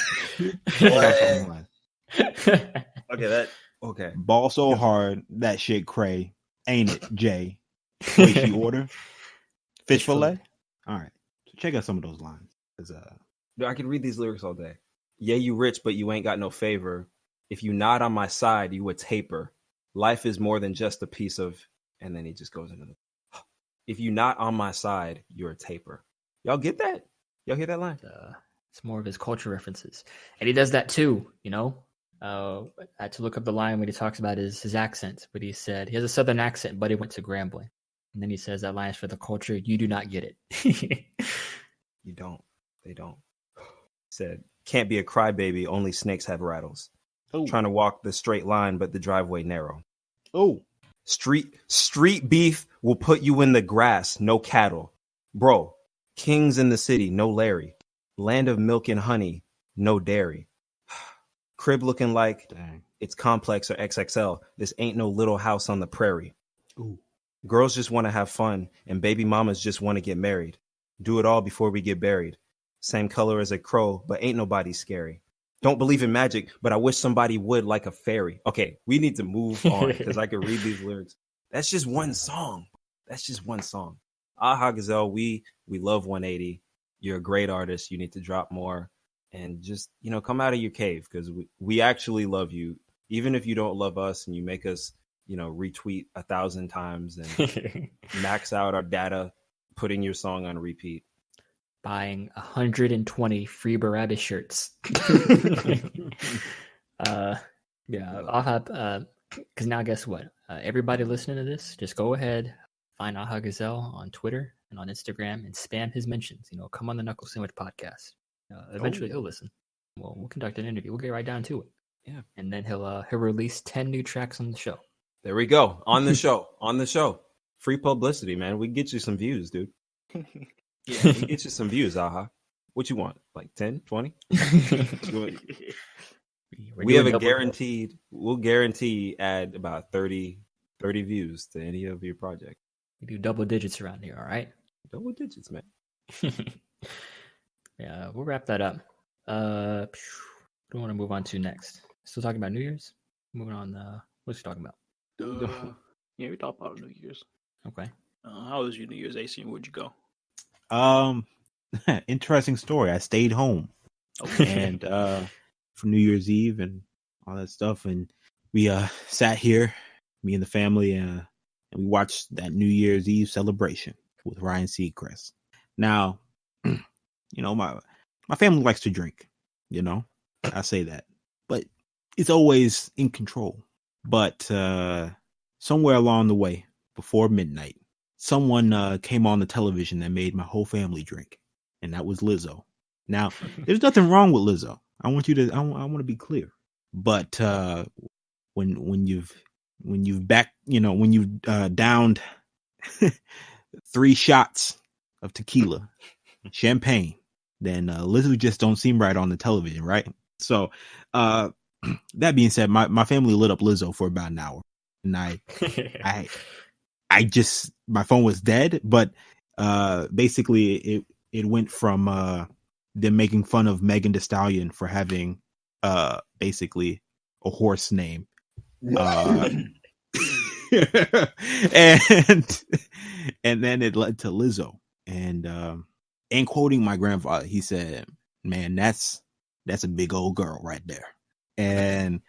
Okay. Ball so hard that shit cray. Ain't it, Jay? Wait, she order fish fillet. All right, so check out some of those lines. I can read these lyrics all day. Yeah, you rich, but you ain't got no favor. If you not on my side, you a taper. Life is more than just a piece of. And then he just goes into the. If you not on my side, you're a taper. Y'all get that? Y'all hear that line? It's more of his culture references, and he does that too. You know, I had to look up the line when he talks about his accent, but he said he has a southern accent, but he went to Grambling, and then he says that line is for the culture. You do not get it. You don't. They don't. Said can't be a crybaby. Only snakes have rattles. Oh. Trying to walk the straight line, but the driveway narrow. Oh, street beef will put you in the grass. No cattle, bro. Kings in the city. No Larry. Land of milk and honey. No dairy. Crib looking like it's complex or XXL. This ain't no little house on the prairie. Ooh. Girls just want to have fun, and baby mamas just want to get married. Do it all before we get buried. Same color as a crow, but ain't nobody scary. Don't believe in magic, but I wish somebody would like a fairy. Okay, we need to move on because I could read these lyrics. That's just one song. Aha Gazelle, we love 180. You're a great artist. You need to drop more and just, come out of your cave because we actually love you. Even if you don't love us and you make us, retweet 1,000 times and max out our data, putting your song on repeat. Buying 120 free Barabbas shirts. I'll have because now guess what? Everybody listening to this, just go ahead, find Aha Gazelle on Twitter and on Instagram and spam his mentions. Come on the Knuckle Sandwich podcast. Eventually he'll listen. We'll conduct an interview. We'll get right down to it. Yeah, and then he'll release 10 new tracks on the show. There we go. On the show. Free publicity, man. We can get you some views, dude. Yeah, we can get you some views, Aha. What you want? Like 10, 20? We have we'll guarantee add about 30 views to any of your project. We do double digits around here, all right? Double digits, man. Yeah, we'll wrap that up. What do we want to move on to next? Still talking about New Year's? Moving on, what's he talking about? Yeah, we talked about New Year's. Okay. How was your New Year's, AC? Where'd you go? Interesting story. I stayed home and for New Year's Eve and all that stuff, and we sat here, me and the family, and we watched that New Year's Eve celebration with Ryan Seacrest. Now, my family likes to drink, I say that, but it's always in control. But somewhere along the way, before midnight, someone came on the television that made my whole family drink, and that was Lizzo. Now, there's nothing wrong with Lizzo. I want to be clear. But when you've downed 3 shots of tequila, champagne, then Lizzo just don't seem right on the television, right? So that being said, my family lit up Lizzo for about an hour, and I just, my phone was dead, but basically it went from them making fun of Megan Thee Stallion for having basically a horse name, and then it led to Lizzo, and quoting my grandfather, he said, "Man, that's a big old girl right there." And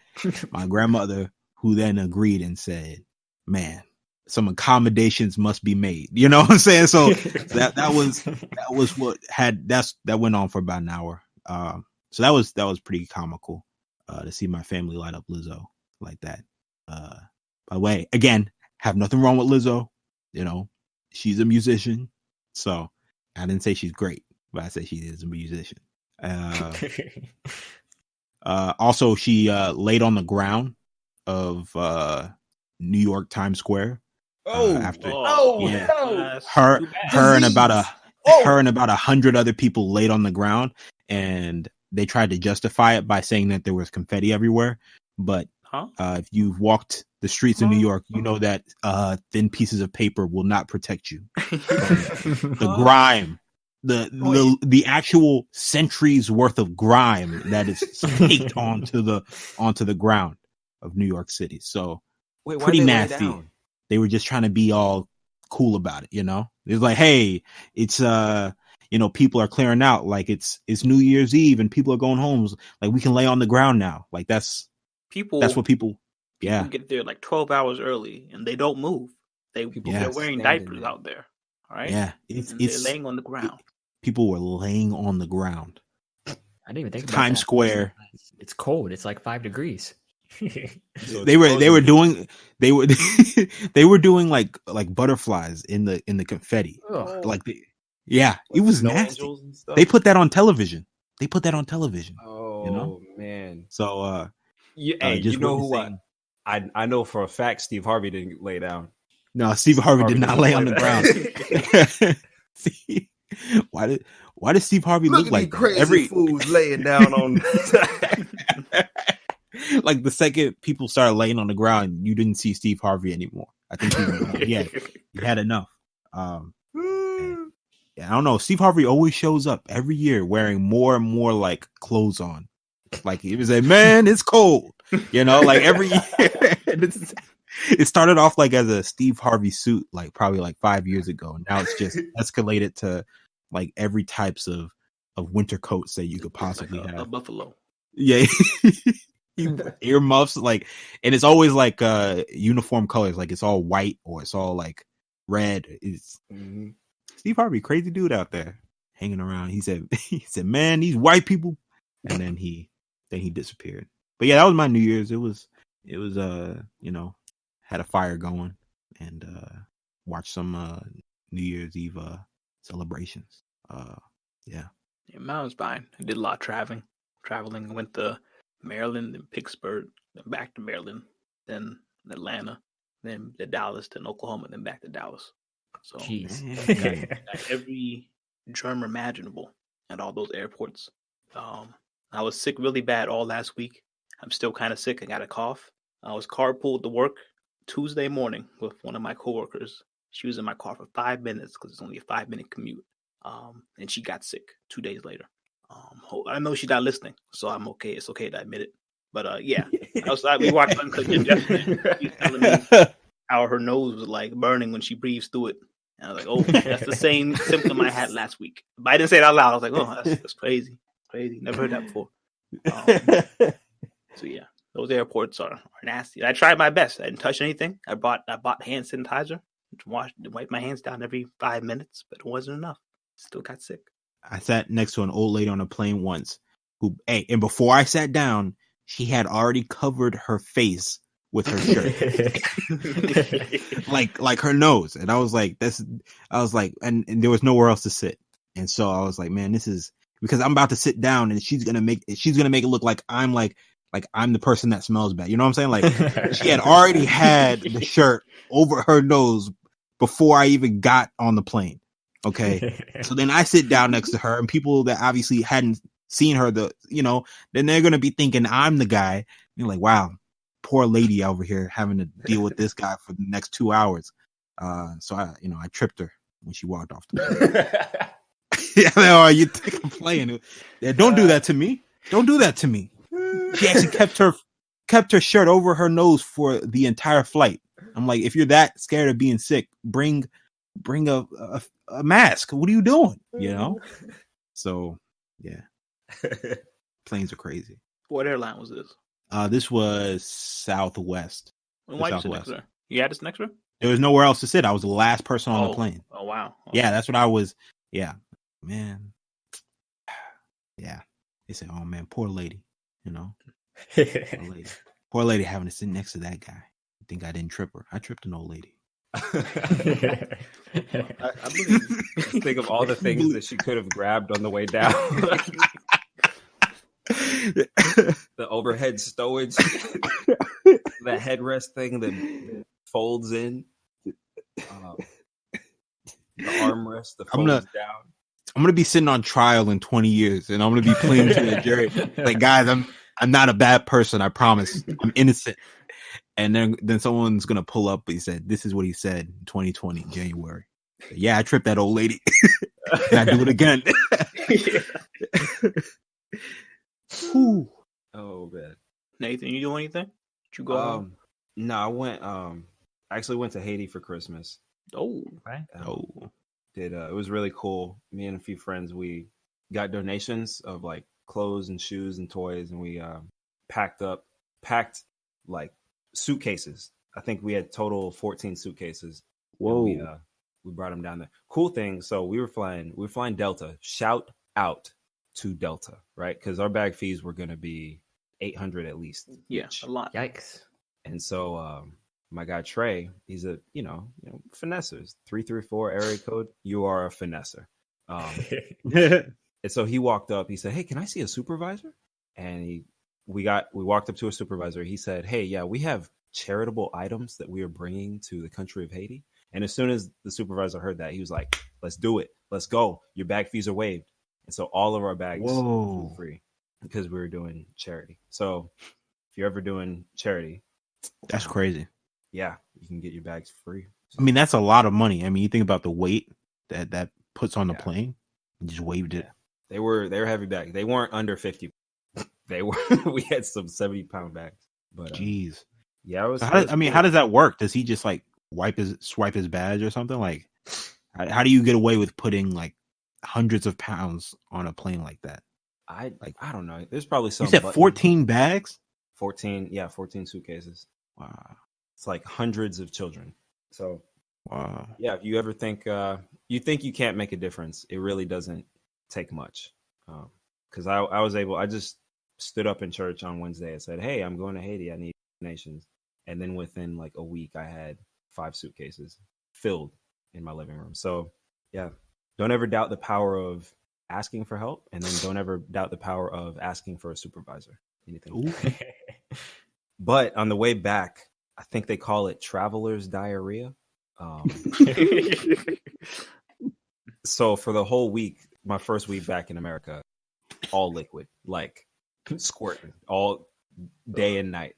my grandmother, who then agreed and said, "Man, some accommodations must be made." You know what I'm saying? So that was what that went on for about an hour. So that was pretty comical to see my family light up Lizzo like that. By the way, again, have nothing wrong with Lizzo. She's a musician. So I didn't say she's great, but I say she is a musician. Also, she laid on the ground of New York Times Square. Her and about 100 other people laid on the ground, and they tried to justify it by saying that there was confetti everywhere. but Huh? if you've walked the streets of New York, you know that thin pieces of paper will not protect you. The grime, the actual centuries worth of grime that is caked onto the ground of New York City. So pretty nasty. They were just trying to be all cool about it, you know? It's like, hey, it's people are clearing out, like it's New Year's Eve and people are going home. Like we can lay on the ground now. Like that's what people get there like 12 hours early and they don't move. They're wearing diapers out there. All right. Yeah. They're laying on the ground. People were laying on the ground. I didn't even think about Times Square. It's cold. It's like 5 degrees. So they were doing like butterflies in the confetti. Oh. Like it was nasty. They put that on television. Oh man. So you know who I know for a fact Steve Harvey didn't lay down. No, Steve Harvey did not lay on the ground. See, why does Steve Harvey look like crazy every fools laying down on like the second people started laying on the ground, you didn't see Steve Harvey anymore. I think he had enough. I don't know. Steve Harvey always shows up every year wearing more and more like clothes on. Like he was like, man, it's cold. Like every year. It started off like as a Steve Harvey suit, like probably like 5 years ago. And now it's just escalated to like every types of winter coats that you could possibly have. A buffalo. Yeah. Earmuffs, like, and it's always like uniform colors, like it's all white or it's all like red. It's Steve Harvey, crazy dude out there hanging around. He said, man, these white people, and then he disappeared. But yeah, that was my New Year's. It was had a fire going and watched some New Year's Eve celebrations. Yeah, mine was fine. I did a lot of traveling. I went to Maryland, then Pittsburgh, then back to Maryland, then Atlanta, then to Dallas, then Oklahoma, then back to Dallas. So got every germ imaginable at all those airports. I was sick really bad all last week. I'm still kind of sick. I got a cough. I was carpooled to work Tuesday morning with one of my coworkers. She was in my car for 5 minutes because it's only a 5-minute commute. And she got sick 2 days later. I know she's not listening, so I'm okay. It's okay to admit it. But yeah, we watched Dunkirk yesterday. She's telling me how her nose was like burning when she breathes through it. And I was like, oh, that's the same symptom I had last week. But I didn't say it out loud. I was like, oh, that's crazy. Never heard that before. So yeah, those airports are nasty. I tried my best. I didn't touch anything. I bought hand sanitizer to wipe my hands down every 5 minutes, but it wasn't enough. Still got sick. I sat next to an old lady on a plane once and before I sat down, she had already covered her face with her shirt. like her nose. And I was like, and there was nowhere else to sit. And so I was like, man, this is because I'm about to sit down and she's going to make it look like I'm I'm the person that smells bad. You know what I'm saying? Like she had already had the shirt over her nose before I even got on the plane. Okay. So then I sit down next to her and people that obviously hadn't seen her, then they're going to be thinking I'm the guy. And you're like, wow, poor lady over here having to deal with this guy for the next 2 hours. So I tripped her when she walked off the plane. Oh, you think I'm playing? Yeah, don't do that to me. Don't do that to me. She actually kept her shirt over her nose for the entire flight. I'm like, if you're that scared of being sick, bring a mask. What are you doing? So yeah, planes are crazy. What airline was this? This was Southwest. Why did you sit next to her? You had to sit next to her? There was nowhere else to sit. I was the last person on the plane. Oh wow. Okay. Yeah, that's what I was. Yeah, man. Yeah, they said, "Oh man, poor lady." Poor lady having to sit next to that guy. I think I didn't trip her. I tripped an old lady. I think of all the things that she could have grabbed on the way down. The overhead stowage, the headrest thing that folds in, the armrest that folds down. I'm gonna be sitting on trial in 20 years, and I'm gonna be pleading to the jury. Like, guys, I'm not a bad person. I promise. I'm innocent. And then someone's gonna pull up. He said, "This is what he said in 2020 January." Yeah, I tripped that old lady. And I do it again. Ooh. Oh man. Nathan, you do anything? Did you go? No, I went. I actually went to Haiti for Christmas. Oh, Right. It was really cool. Me and a few friends, we got donations of like clothes and shoes and toys, and we packed like suitcases. I think we had total 14 suitcases. Whoa. We brought them down there. Cool thing. So we were flying Delta. Shout out to Delta, right? Because our bag fees were going to be $800 at least. yeah, each. a lot. Yikes. And so my guy Trey, he's a finessers 334 area code. You are a finesser. And so he walked up. He said, "Hey, can I see a supervisor?" And we walked up to a supervisor. He said, "Hey, yeah, we have charitable items that we are bringing to the country of Haiti." And as soon as the supervisor heard that, he was like, "Let's do it. Let's go. Your bag fees are waived." And so all of our bags were free because we were doing charity. So if you're ever doing charity, That's crazy. yeah, you can get your bags free. I mean, that's a lot of money. I mean, you think about the weight that puts on the Yeah. plane. You just waived it. They were heavy bags. They weren't under 50. They were. We had some 70-pound bags. But Jeez. yeah, it was. So it was how cool. does that work? Does he just like swipe his badge or something? Like, how do you get away with putting like hundreds of pounds on a plane like that? I don't know. There's probably some. You said 14 bags? 14. Yeah, 14 suitcases. Wow. It's like hundreds of children. So Wow. yeah, if you ever think you think you can't make a difference, it really doesn't take much. Because I just stood up in church on Wednesday and said, "Hey, I'm going to Haiti. I need donations." And then within like a week, I had 5 suitcases filled in my living room. So yeah, don't ever doubt the power of asking for help, and then don't ever doubt the power of asking for a supervisor. Anything. But on the way back, I think they call it traveler's diarrhea. So for the whole week, my first week back in America, all liquid, like squirting all day and night,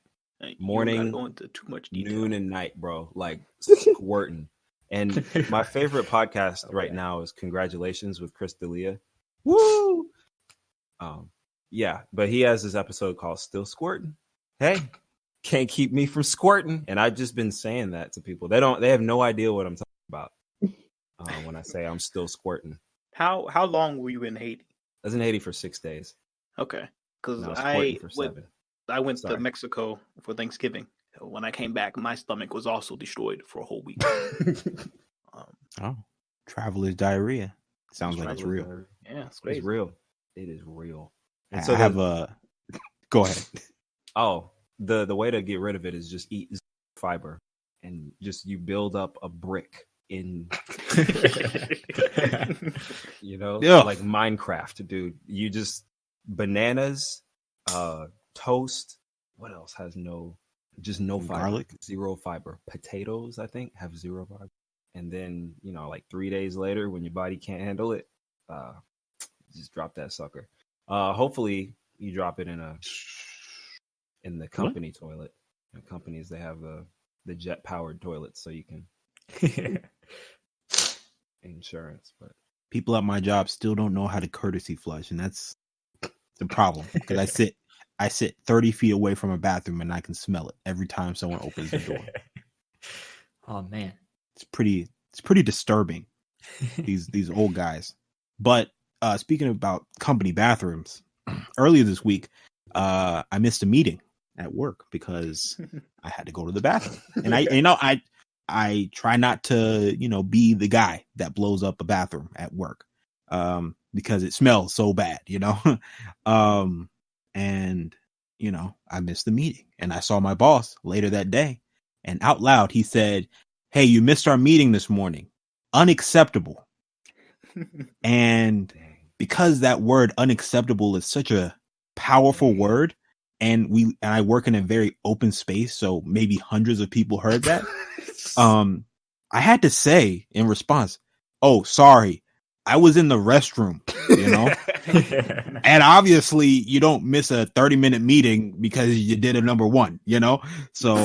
morning, You gotta go into too much detail. noon and night, bro, like squirting. And my favorite podcast right now is Congratulations with Chris D'Elia. Woo! Yeah, but he has this episode called Still Squirting. Hey, can't keep me from squirting. And I've just been saying that to people. They have no idea what I'm talking about when I say I'm still squirting. How long were you in Haiti? I was in Haiti for 6 days. Okay, because And I was squirting for 7. I went Sorry. to Mexico for Thanksgiving. When I came back, my stomach was also destroyed for a whole week. Oh, traveler's diarrhea. Sounds like it's real. Yeah, it's crazy. It's real. It is real. And I so have a. Go ahead. Oh, the way to get rid of it is just eat fiber, and just you build up a brick in, Yeah. like Minecraft, dude. You just bananas, toast. What else has no fiber? Garlic? 0 fiber. Potatoes, I think, have 0 fiber. And then, like 3 days later, when your body can't handle it, just drop that sucker. Hopefully you drop it in the company toilet. And companies, they have the jet powered toilets, so you can insurance. But People at my job still don't know how to courtesy flush, and that's the problem. Because I sit 30 feet away from a bathroom, and I can smell it every time someone opens the door. Oh man. It's pretty disturbing. These old guys. But speaking about company bathrooms, earlier this week, I missed a meeting at work because I had to go to the bathroom, and I try not to be the guy that blows up a bathroom at work because it smells so bad, and I missed the meeting, and I saw my boss later that day, and out loud he said, "Hey, you missed our meeting this morning. Unacceptable." And because that word unacceptable is such a powerful word, and I work in a very open space, so maybe hundreds of people heard that. I had to say in response, "Oh, sorry, I was in the restroom." you know. And obviously, you don't miss a 30-minute meeting because you did a number one, you know. So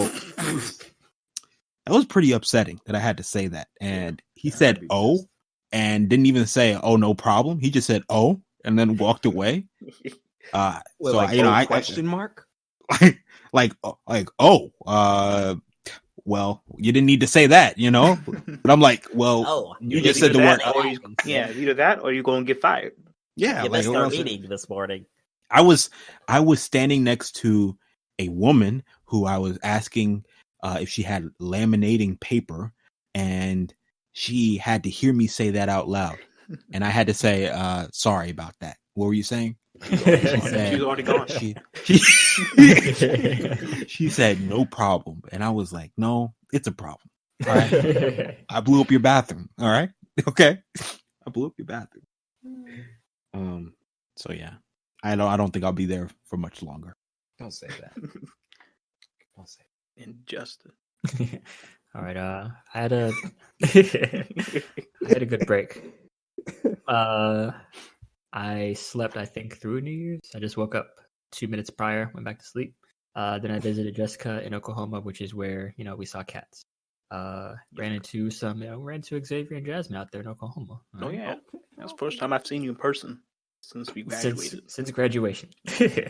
that was pretty upsetting that I had to say that. And he said, "Oh," and didn't even say, "Oh, no problem." He just said, "Oh," and then walked away. Well, so like, you know, I question mark. like, well, you didn't need to say that, you know. But I'm like, well, you just said the word. Either that or you're going to get fired. Yeah, You like missed our meeting this morning. I was standing next to a woman who I was asking if she had laminating paper, and she had to hear me say that out loud, and I had to say, "Sorry about that." What were you saying? She was already gone. She said, "No problem," and I was like, "No, it's a problem." All right, I blew up your bathroom. All right, okay, I blew up your bathroom. So yeah, I don't think I'll be there for much longer. Don't say that. Don't say that. Injustice. All right. I had a I had a good break. I slept, I think, through New Year's. I just woke up 2 minutes prior, went back to sleep. Then I visited Jessica in Oklahoma, which is where we saw cats. Ran into Xavier and Jasmine out there in Oklahoma. Oh yeah, that's the first time I've seen you in person since we graduated. Since graduation. Yeah,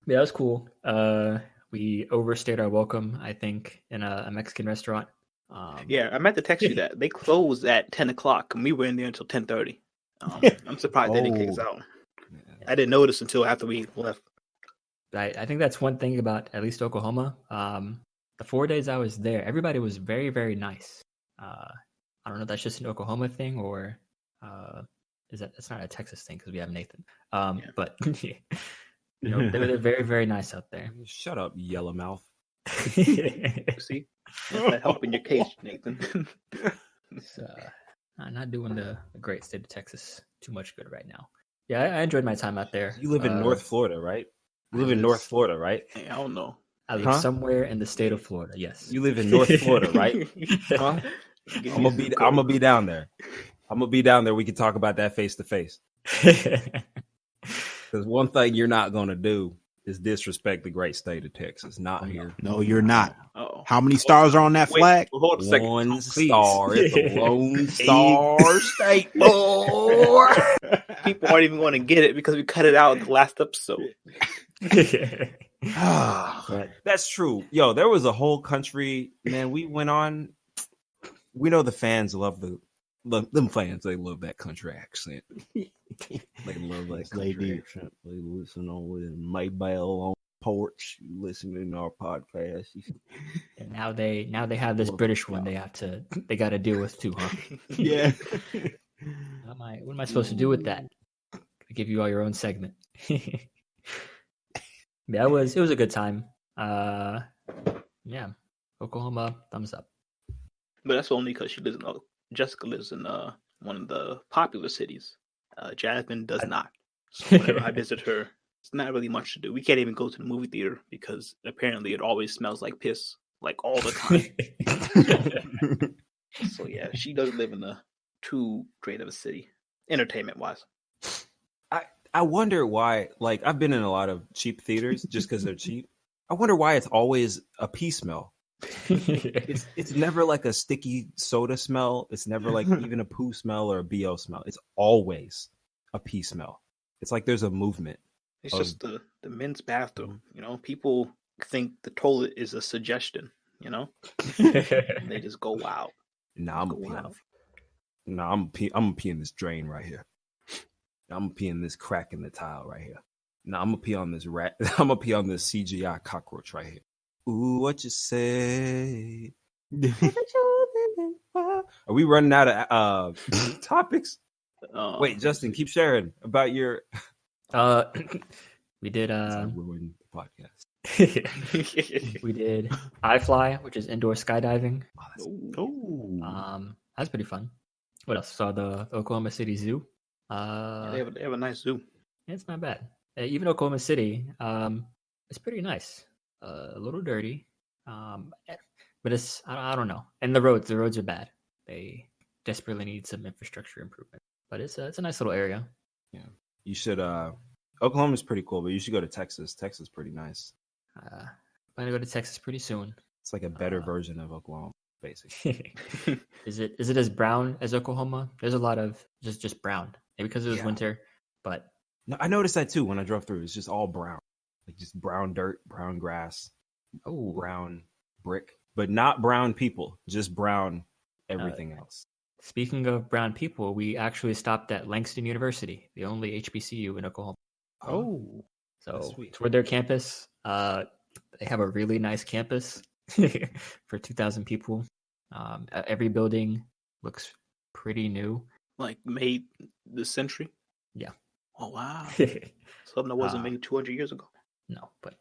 that was cool. We overstayed our welcome, I think, in a Mexican restaurant. Yeah, I meant to text you that they closed at 10:00, and we were in there until 10:30. I'm surprised they didn't kick us out. I didn't notice until after we left. I think that's one thing about at least Oklahoma. The 4 days I was there, everybody was very, very nice. I don't know if that's just an Oklahoma thing or it's not a Texas thing because we have Nathan. But they're very, very nice out there. Shut up, yellow mouth. See, that's not helping your case, Nathan. It's not doing the great state of Texas too much good right now. Yeah, I enjoyed my time out there. You live in North Florida, right? You live in North Florida, right? Hey, I don't know. I live somewhere in the state of Florida. Yes, you live in North Florida, right? Huh? I'm gonna be down there. I'm gonna be down there. We can talk about that face to face. Because one thing you're not gonna do is disrespect the great state of Texas. Not here. No, you're not. Uh-oh. How many stars are on that flag? Hold on a second. One star. It's a Lone Star State, boy. People aren't even going to get it because we cut it out in the last episode. That's true. Yo, there was a whole country, man. We went on. We know the fans love them fans. They love that country accent. They love that country accent. They listen on with Maybell on porch, listening to our podcast. And now they have this British one. They got to deal with too, huh? Yeah. What am I supposed to do with that? I give you all your own segment. Yeah, it was a good time. Yeah, Oklahoma, thumbs up. But that's only because Jessica lives in one of the popular cities. Jasmine does not. So whenever I visit her, it's not really much to do. We can't even go to the movie theater because apparently it always smells like piss, like all the time. So yeah, she doesn't live in too great of a city, entertainment-wise. I wonder why, like, I've been in a lot of cheap theaters just because they're cheap. I wonder why it's always a pee smell. It's never like a sticky soda smell. It's never like even a poo smell or a BO smell. It's always a pee smell. It's like there's a movement. It's just the men's bathroom. People think the toilet is a suggestion, and they just go wild. Nah, I'm gonna pee in this drain right here. I'm gonna pee in this crack in the tile right here. Now I'm gonna pee on this rat. I'm gonna pee on this CGI cockroach right here. Ooh, what you say? Are we running out of topics? Wait, Justin, keep sharing about your. We did. Ruin the podcast. We did iFly, which is indoor skydiving. That's pretty fun. What else? Saw the Oklahoma City Zoo. They have a nice zoo. It's not bad. Even Oklahoma City, it's pretty nice. A little dirty, but it's I don't know. And the roads are bad. They desperately need some infrastructure improvement. But it's a nice little area. Yeah, you should. Oklahoma's pretty cool, but you should go to Texas. Texas is pretty nice. I'm gonna go to Texas pretty soon. It's like a better version of Oklahoma, basically. Is it as brown as Oklahoma? There's a lot of just brown. Maybe because it was winter, but no, I noticed that too when I drove through. It's just all brown, like just brown dirt, brown grass, brown brick, but not brown people, just brown everything else. Speaking of brown people, we actually stopped at Langston University, the only HBCU in Oklahoma. Oh, so toward their campus, they have a really nice campus for 2,000 people. Every building looks pretty new. Like made this century? Yeah. Oh, wow. Something that wasn't made 200 years ago. No, but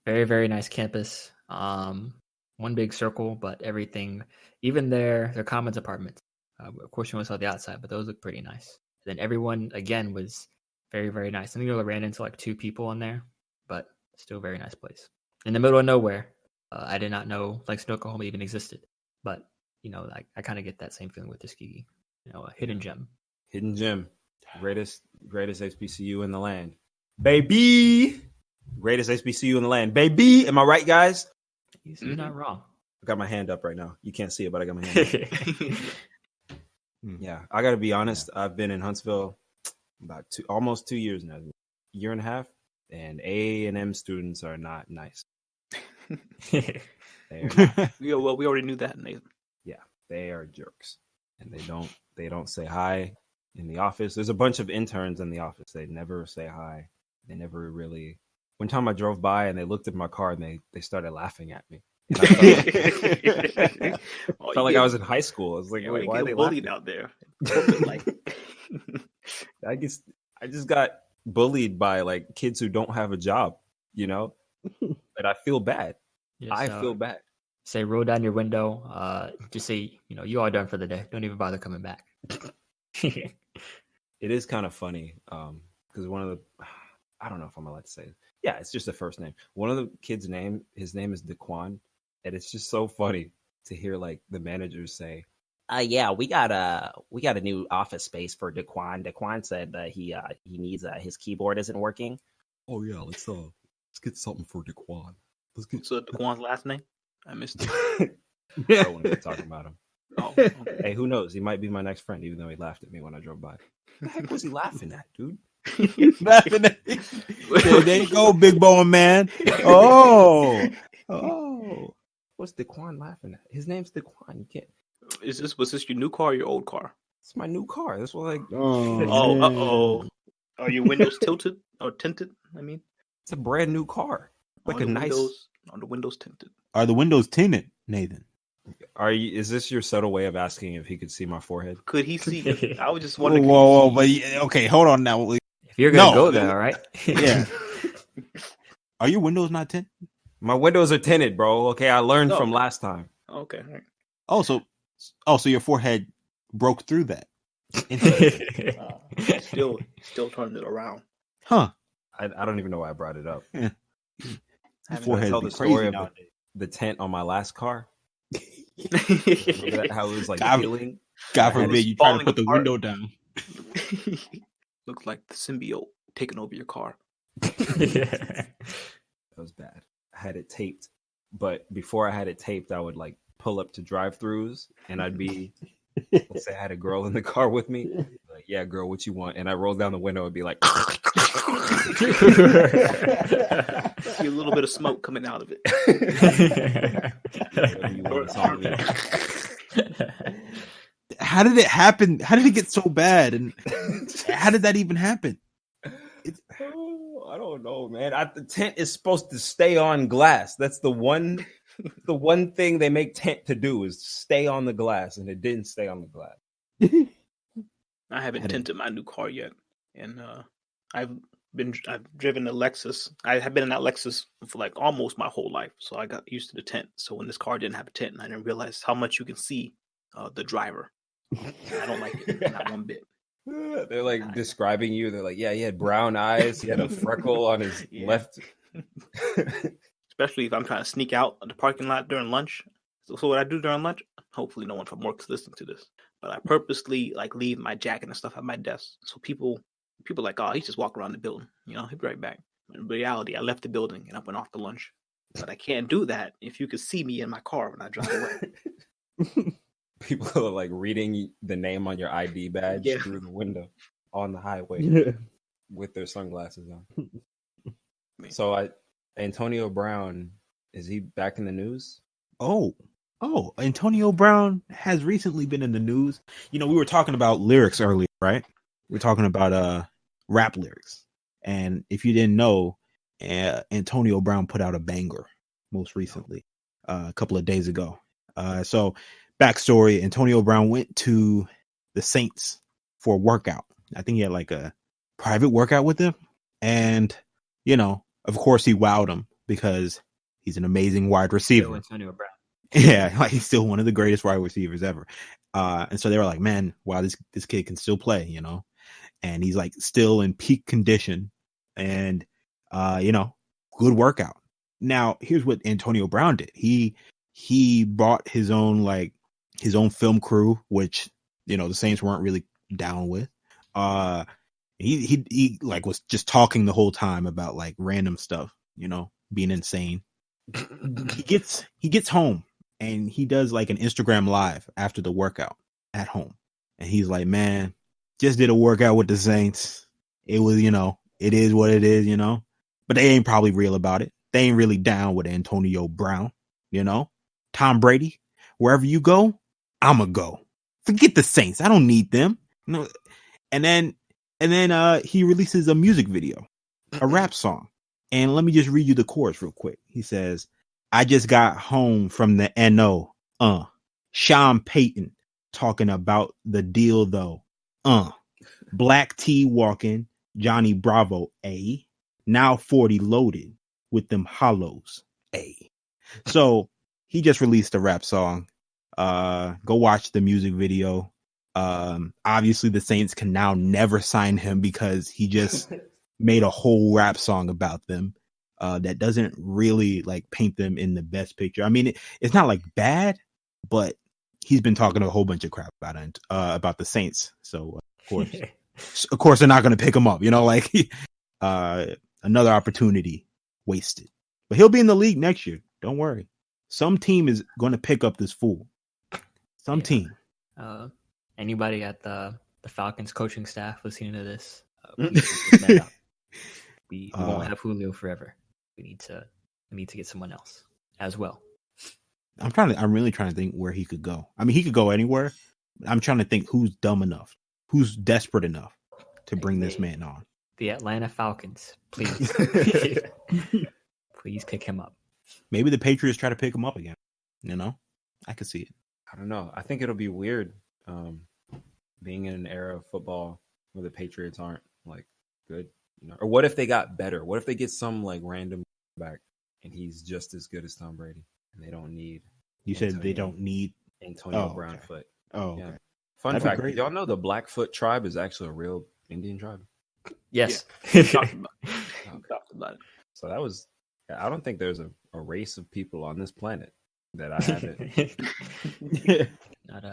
very, very nice campus. One big circle, but everything, even their commons apartments. Of course, you only saw the outside, but those look pretty nice. And then everyone, again, was very, very nice. I think I ran into like 2 people in there, but still a very nice place. In the middle of nowhere. I did not know Langston, Oklahoma even existed. But, I kind of get that same feeling with Tuskegee. A hidden gem. Hidden gem. Greatest HBCU in the land. Baby! Greatest HBCU in the land. Baby! Am I right, guys? You're not wrong. I got my hand up right now. You can't see it, but I got my hand up. Yeah, I got to be honest. I've been in Huntsville about almost 2 years now. Year and a half. And A&M students are not nice. We already knew that, Nathan. Yeah, they are jerks. And they don't say hi in the office. There's a bunch of interns in the office. They never say hi. They never really. One time I drove by and they looked at my car and they started laughing at me. I felt like I was in high school. I was like, why are they bullied laughing out there? I guess I just got bullied by like kids who don't have a job, and I feel bad. I feel bad. Say, roll down your window. Just say, you all done for the day. Don't even bother coming back. It is kind of funny because one of the, I don't know if I'm allowed to say it. Yeah, it's just the first name. One of the kids' his name is Daquan, and it's just so funny to hear like the managers say, "Yeah, we got a new office space for Daquan. Daquan said that he needs his keyboard isn't working. Oh yeah, let's get something for Daquan. So Daquan's last name? I missed it. I don't want to be talking about him. Oh, okay. Hey, who knows? He might be my next friend, even though he laughed at me when I drove by. What the heck was he laughing at, dude? Laughing at me. There you go, big bone man. Oh. What's Daquan laughing at? His name's Daquan. You can't. Was this your new car or your old car? It's my new car. That's what Are your windows tilted or tinted? I mean, it's a brand new car. Like a nice. Are the windows tinted? Are the windows tinted, Nathan? Is this your subtle way of asking if he could see my forehead? Could he see? I was just wondering. Whoa, but okay, hold on now. If you're gonna go there, all right. Yeah. Are your windows not tinted? My windows are tinted, bro. Okay, I learned from last time. Okay. All right. So your forehead broke through that. Still turning it around. Huh? I don't even know why I brought it up. Yeah. Forehead tell the story of the tent on my last car. How it was like peeling. God forbid you try to put the window down. Looks like the symbiote taking over your car. That was bad. I had it taped, but before I had it taped, I would like pull up to drive-throughs, and I'd be, let's say I had a girl in the car with me, like, yeah, girl, what you want? And I roll down the window and be like, see a little bit of smoke coming out of it. How did it happen? How did it get so bad? And how did that even happen? I don't know, man. The tent is supposed to stay on glass. That's the one thing they make tent to do is stay on the glass, and it didn't stay on the glass. I haven't tinted my new car yet, and I've driven a Lexus. I have been in that Lexus for like almost my whole life, so I got used to the tent. So when this car didn't have a tent, I didn't realize how much you can see the driver. I don't like it, not one bit. They're like describing you. They're like, yeah, he had brown eyes. He had a freckle on his left. Especially if I'm trying to sneak out of the parking lot during lunch. So what I do during lunch, hopefully no one from work is listening to this, but I purposely like leave my jacket and stuff at my desk. So people People are like, oh, he's just walking around the building. He'll be right back. In reality, I left the building and I went off to lunch. But I can't do that if you could see me in my car when I drive away. People are like reading the name on your ID badge through the window on the highway with their sunglasses on. So Antonio Brown, is he back in the news? Oh, Antonio Brown has recently been in the news. We were talking about lyrics earlier, right? We were talking about rap lyrics. And if you didn't know, Antonio Brown put out a banger most recently, a couple of days ago. So backstory, Antonio Brown went to the Saints for a workout. I think he had like a private workout with them. And, of course he wowed him because he's an amazing wide receiver. Antonio Brown. Yeah, like he's still one of the greatest wide receivers ever. And so they were like, man, wow, this kid can still play, and he's like still in peak condition and, good workout. Now, here's what Antonio Brown did. He bought his own film crew, which, the Saints weren't really down with. He like was just talking the whole time about like random stuff, being insane. He gets home and he does like an Instagram live after the workout at home. And he's like, man, just did a workout with the Saints. It was, it is what it is, but they ain't probably real about it. They ain't really down with Antonio Brown, Tom Brady, wherever you go, I'ma go. Forget the Saints. I don't need them. And then he releases a music video, a rap song. And let me just read you the chorus real quick. He says, I just got home from the NO. Sean Payton talking about the deal though. Black T walking, Johnny Bravo, A. Now 40 loaded with them hollows, A. So he just released a rap song. Go watch the music video. Obviously the Saints can now never sign him because he just made a whole rap song about them. That doesn't really like paint them in the best picture. I mean, it's not like bad, but he's been talking a whole bunch of crap about the Saints. So of course they're not going to pick him up, another opportunity wasted, but he'll be in the league next year. Don't worry. Some team is going to pick up this fool. Some team. Anybody at the Falcons coaching staff listening to this, we won't have Julio forever. We need to get someone else as well. I'm really trying to think where he could go. I mean, he could go anywhere. I'm trying to think who's dumb enough, who's desperate enough to bring this man on. The Atlanta Falcons, please. Please pick him up. Maybe the Patriots try to pick him up again. I could see it. I don't know. I think it'll be weird being in an era of football where the Patriots aren't like good. Or what if they got better? What if they get some like random back and he's just as good as Tom Brady and they don't need said they don't need Antonio Brown foot. Oh, yeah. Okay. Fun fact, did y'all know the Blackfoot tribe is actually a real Indian tribe? Yes. Yeah. Talked about it. So that was, I don't think there's a race of people on this planet that I haven't. Not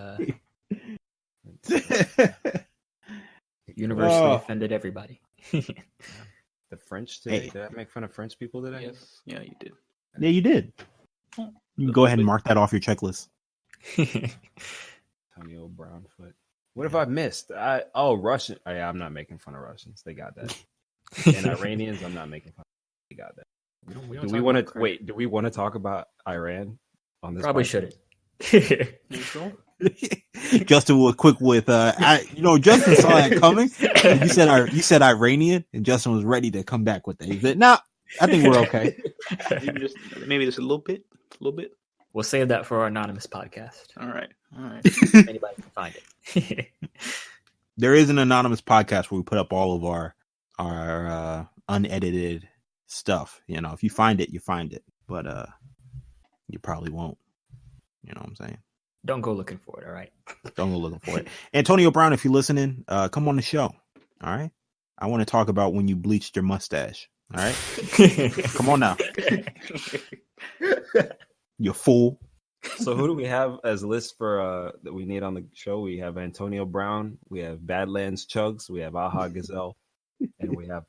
universally offended everybody. The French today. Did I make fun of French people today? Yes. Yeah, you did. Yeah, you did. You can go ahead and mark that off your checklist. Antonio Brown foot. What have I missed? Russian. Oh, yeah, I'm not making fun of Russians. They got that. And Iranians, I'm not making fun of. They got that. Do we want to wait? Do we want to talk about Iran on this? Probably podcast? Shouldn't. Justin was quick with Justin saw that coming. You said Iranian, and Justin was ready to come back with that. He said, "Nah, I think we're okay." Maybe just a little bit. We'll save that for our anonymous podcast. All right. Anybody can find it. There is an anonymous podcast where we put up all of our unedited stuff. If you find it, you find it, but you probably won't. You know what I'm saying? Don't go looking for it, all right? Don't go looking for it. Antonio Brown, if you're listening, come on the show, all right? I want to talk about when you bleached your mustache, all right? Come on now. You fool. So who do we have as list for that we need on the show? We have Antonio Brown, we have Badlands Chugs, we have Aha Gazelle, we have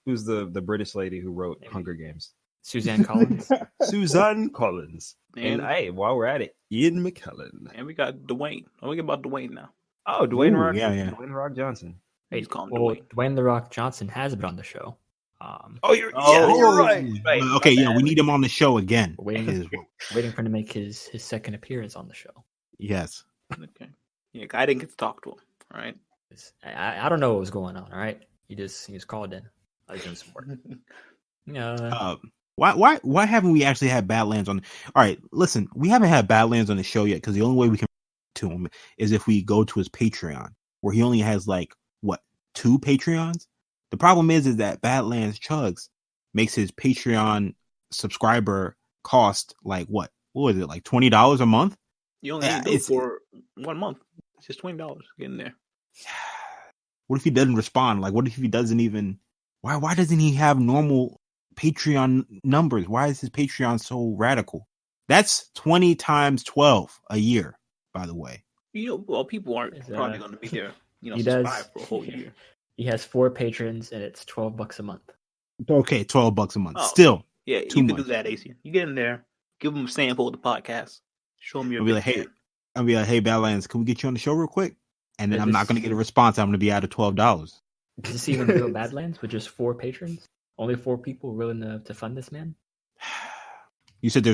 who's the British lady who wrote Hunger Games? Suzanne Collins. Suzanne Collins. And And, hey, while we're at it, Ian McKellen. and we got Dwayne. I'm thinking about Dwayne now. Oh, Dwayne Ooh, Rock. yeah, yeah. Dwayne Rock Johnson. Hey, He's calling well, Dwayne. Dwayne the Rock Johnson has been on the show. Oh, you're right. Right. Okay, yeah, we need him on the show again. Waiting, Is- waiting for him to make his second appearance on the show. yes. Okay. Yeah, I didn't get to talk to him. All right. I don't know what was going on. All right, he just called in. I was doing some work. Yeah. Why haven't we actually had Badlands on? All right, listen, we haven't had Badlands on the show yet because the only way we can to him is if we go to his Patreon, where he only has like what 2 Patreons. The problem is that Badlands Chugs makes his Patreon subscriber cost like what was it, like $20 a month? You only need to do it for 1 month. It's just $20. Get in there. What if he doesn't respond? Like, what if he doesn't even? Why doesn't he have normal Patreon numbers? Why is his Patreon so radical? That's 20 times 12 a year, by the way. Well, people aren't probably going to be there. He Subscribe for a whole year. He has 4 patrons, and it's $12 a month. Okay, $12 a month. Oh, Still, yeah, too you much. can do that, AC. You get in there, give them a sample of the podcast, show them your. I'll be like, hey, Badlands, can we get you on the show real quick? And then Yeah, I'm not going to get a response. I'm going to be out of $12. Is this even real Badlands with just 4 patrons? Only 4 people willing to fund this man? You said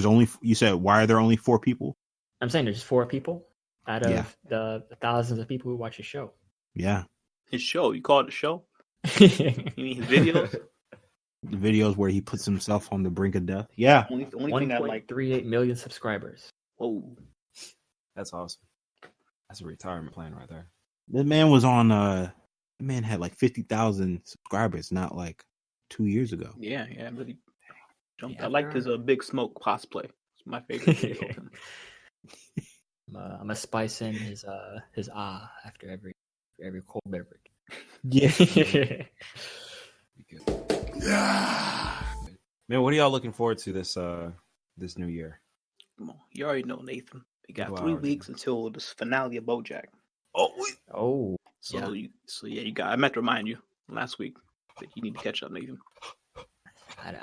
why are there only 4 people? I'm saying there's 4 people out of the thousands of people who watch the show. Yeah. His show. You call it a show? You mean his videos? The videos where he puts himself on the brink of death. Yeah. Only thing I like. 1.38 million subscribers. Whoa. That's awesome. That's a retirement plan right there. The man was on, the man had like 50,000 subscribers not like 2 years ago. Yeah, really jumped. Yeah, I liked his Big Smoke cosplay. It's my favorite video of him. I'm gonna spice in his after every cold beverage. Yeah. Man, what are y'all looking forward to this new year? Come on, you already know, Nathan. We got Well, 3 weeks until this finale of BoJack. Oh, So you got. I meant to remind you last week that you need to catch up, Nathan.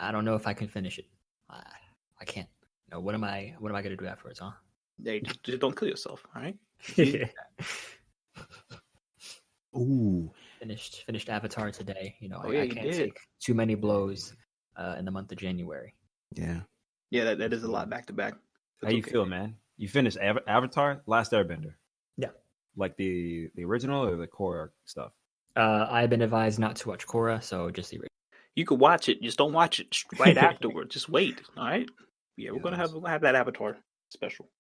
I don't know if I can finish it. I can't. No, what am I gonna do afterwards, huh? Hey, just don't kill yourself, all right? Ooh. Finished Avatar today. Oh, yeah, I you can't did. take too many blows in the month of January. Yeah. Yeah, that is a lot back to back. How you feel, man? You finished Avatar, Last Airbender? Yeah. Like the original or the core stuff? I've been advised not to watch Korra, so just the original. You could watch it, just don't watch it right afterward. Just wait, all right? Yeah, we're gonna have that Avatar special.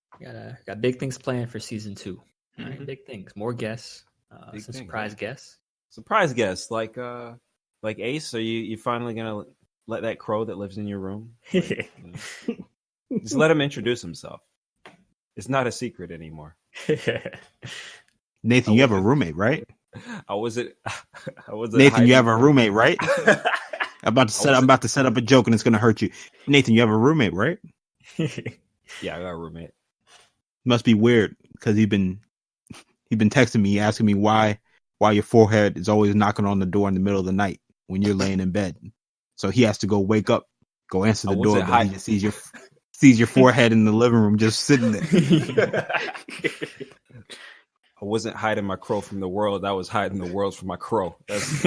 Got big things planned for season 2. All right, Mhm. big things, more guests, Big some things, surprise huh? guests. Surprise guest, like Ace. Are you finally gonna let that crow that lives in your room? Like, just let him introduce himself. It's not a secret anymore. Nathan, you have a roommate, right? I wasn't Nathan, you have a hiding- roommate, right? I'm about to set up a joke and it's gonna hurt you. Nathan, you have a roommate, right? Yeah, I got a roommate. Must be weird because he's been texting me asking me why your forehead is always knocking on the door in the middle of the night when you're laying in bed. So he has to go wake up, go answer the door, but he just sees your forehead in the living room just sitting there. I wasn't hiding my crow from the world. I was hiding the world from my crow. That's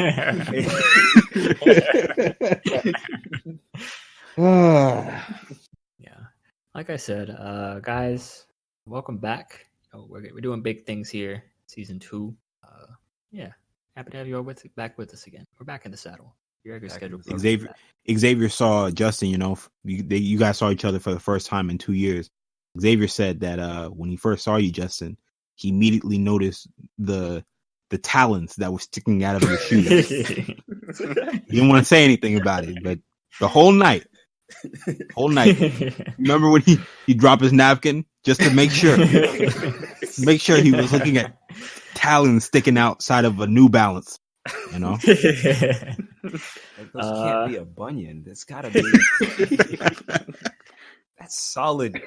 Yeah, like I said, guys, welcome back. We're doing big things here, season 2. Yeah, happy to have you all back with us again. We're back in the saddle. Your regular schedule. Xavier saw Justin. You guys saw each other for the first time in 2 years. Xavier said that when he first saw you, Justin, he immediately noticed the talons that were sticking out of your shoes. He didn't want to say anything about it, but the whole night. Remember when he dropped his napkin just to make sure he was looking at talons sticking outside of a New Balance, Like, those can't be a bunion. It's gotta be that's solid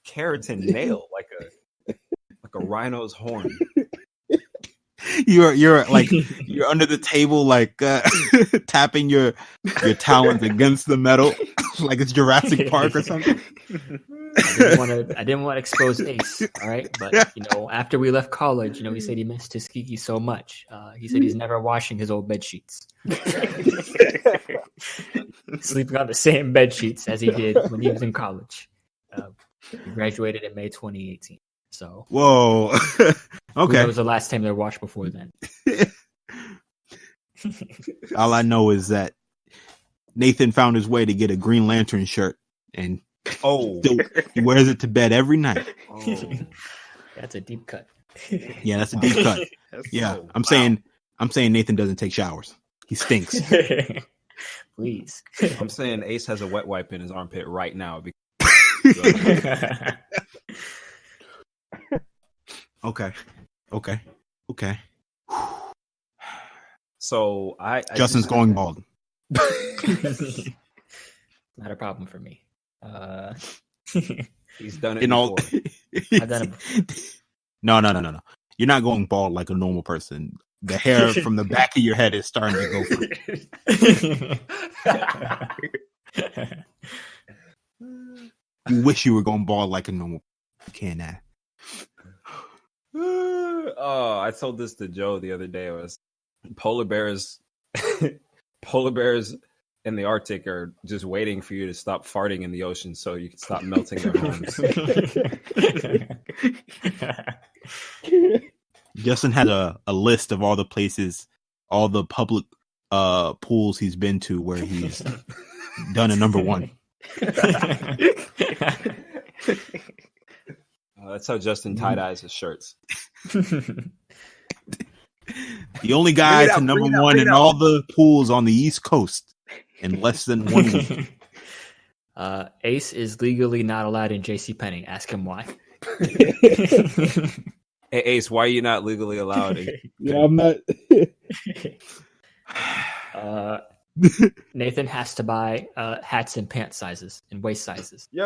keratin nail, like a rhino's horn. You're like you're under the table, like tapping your talons against the metal, like it's Jurassic Park or something. I didn't want to expose Ace, all right? But after we left college, he said he missed his Kiki so much. He said he's never washing his old bed sheets. Sleeping on the same bed sheets as he did when he was in college. He graduated in May 2018. So whoa, okay. That was the last time they were washed before then. All I know is that Nathan found his way to get a Green Lantern shirt, and he wears it to bed every night. Oh. That's a deep cut. Yeah, that's a deep cut. Yeah, I'm saying Nathan doesn't take showers. He stinks. Please. I'm saying Ace has a wet wipe in his armpit right now. Okay. So I Justin's going bald. Not a problem for me. He's done it before. I've done it before. No. You're not going bald like a normal person. The hair from the back of your head is starting to go for You wish you were going bald like a normal. You can't. Oh, I told this to Joe the other day. It was polar bears in the Arctic are just waiting for you to stop farting in the ocean so you can stop melting their homes. Justin had a list of all the places, all the public pools he's been to where he's done a number one. That's how Justin tie-dyes his shirts. The only guy to number one in all the pools on the East Coast in less than 1 week. Ace is legally not allowed in JCPenney. Ask him why. Hey, Ace, why are you not legally allowed? Yeah, I'm not. Nathan has to buy hats and pant sizes and waist sizes. Yeah.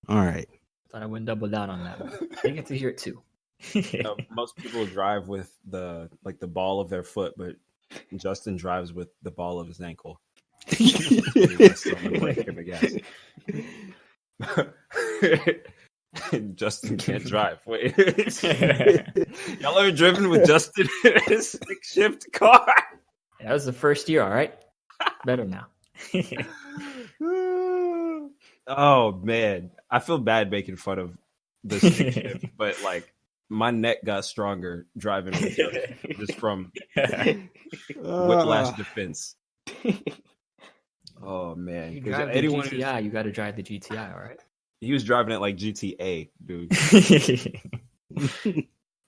All right. Thought I wouldn't double down on that one. They get to hear it too. Most people drive with the ball of their foot, but Justin drives with the ball of his ankle. Justin can't drive. Wait, y'all ever driven with Justin in a stick shift car? That was the first year. All right, better now. Oh man, I feel bad making fun of the stick shift, but like my neck got stronger driving with Justin, just from whiplash defense. Oh man, you drive the GTI, you got to drive the GTI, all right? He was driving it like GTA, dude.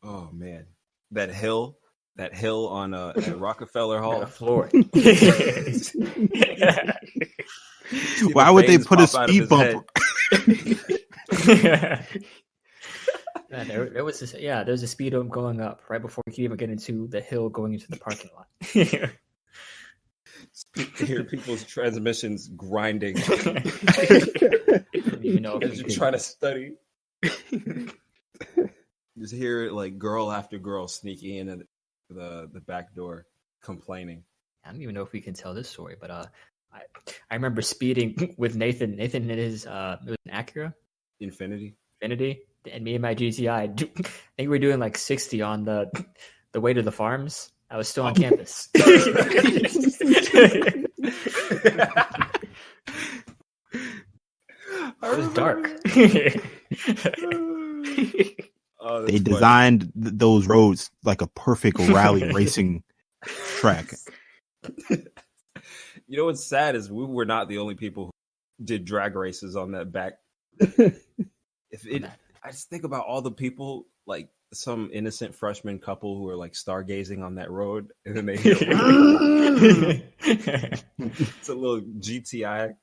Oh man, that hill on at Rockefeller Hall. Floor. Why would they put a speed bump? There was there's a speed bump going up right before we could even get into the hill going into the parking lot. Hear people's transmissions grinding. You know, as you're trying to study. Just hear like girl after girl sneaking in at the back door complaining. I don't even know if we can tell this story, but I remember speeding with Nathan. Nathan in his it was an Acura Infinity, and me and my GTI. I think we were doing like 60 on the way to the farms. I was still on campus. It was dark. They designed those roads like a perfect rally racing track. You know what's sad is we were not the only people who did drag races on that back. I just think about all the people, like some innocent freshman couple who are like stargazing on that road, and then they hear it's a little GTI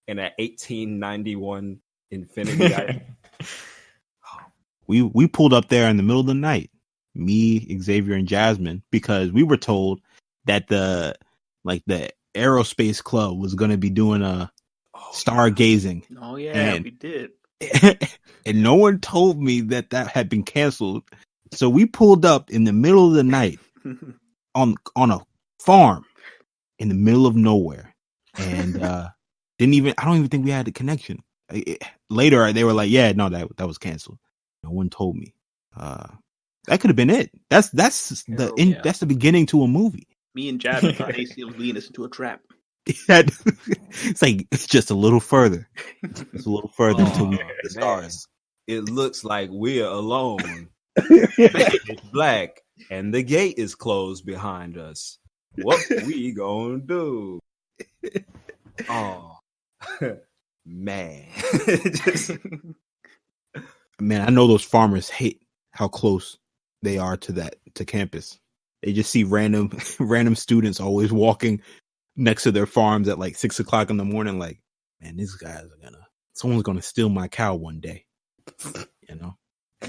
and an 1891 Infinity. We pulled up there in the middle of the night, me, Xavier, and Jasmine, because we were told that the aerospace club was going to be doing a stargazing. Oh yeah, and we did. And no one told me that had been canceled. So we pulled up in the middle of the night on a farm in the middle of nowhere, and I don't even think we had a connection. Later they were like, yeah, no, that was canceled. No one told me. That could have been it. That's the beginning to a movie. Me and Javin thought AC was leading us into a trap. It's like it's just a little further. It's a little further until we the stars. It looks like we're alone. It's black and the gate is closed behind us. What we gonna do? Oh man. Man, I know those farmers hate how close they are to campus. They just see random students always walking next to their farms at like 6 o'clock in the morning. Like, man, these guys someone's gonna steal my cow one day. You know,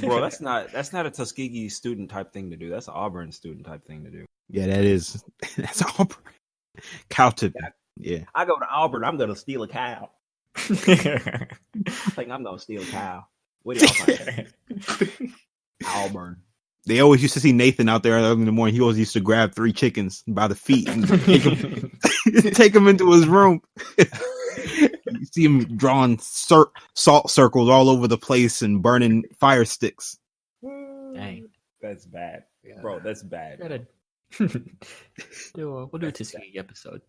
bro, that's not a Tuskegee student type thing to do. That's an Auburn student type thing to do. Yeah, that's Auburn. Cow tipping. Yeah, I go to Auburn. I'm gonna steal a cow. I think I'm gonna steal a cow. What do y'all think? Auburn. They always used to see Nathan out there in the morning. He always used to grab 3 chickens by the feet and take them into his room. You see him drawing salt circles all over the place and burning fire sticks. Dang, that's bad, bro. That's bad. We'll do a Tuskegee episode.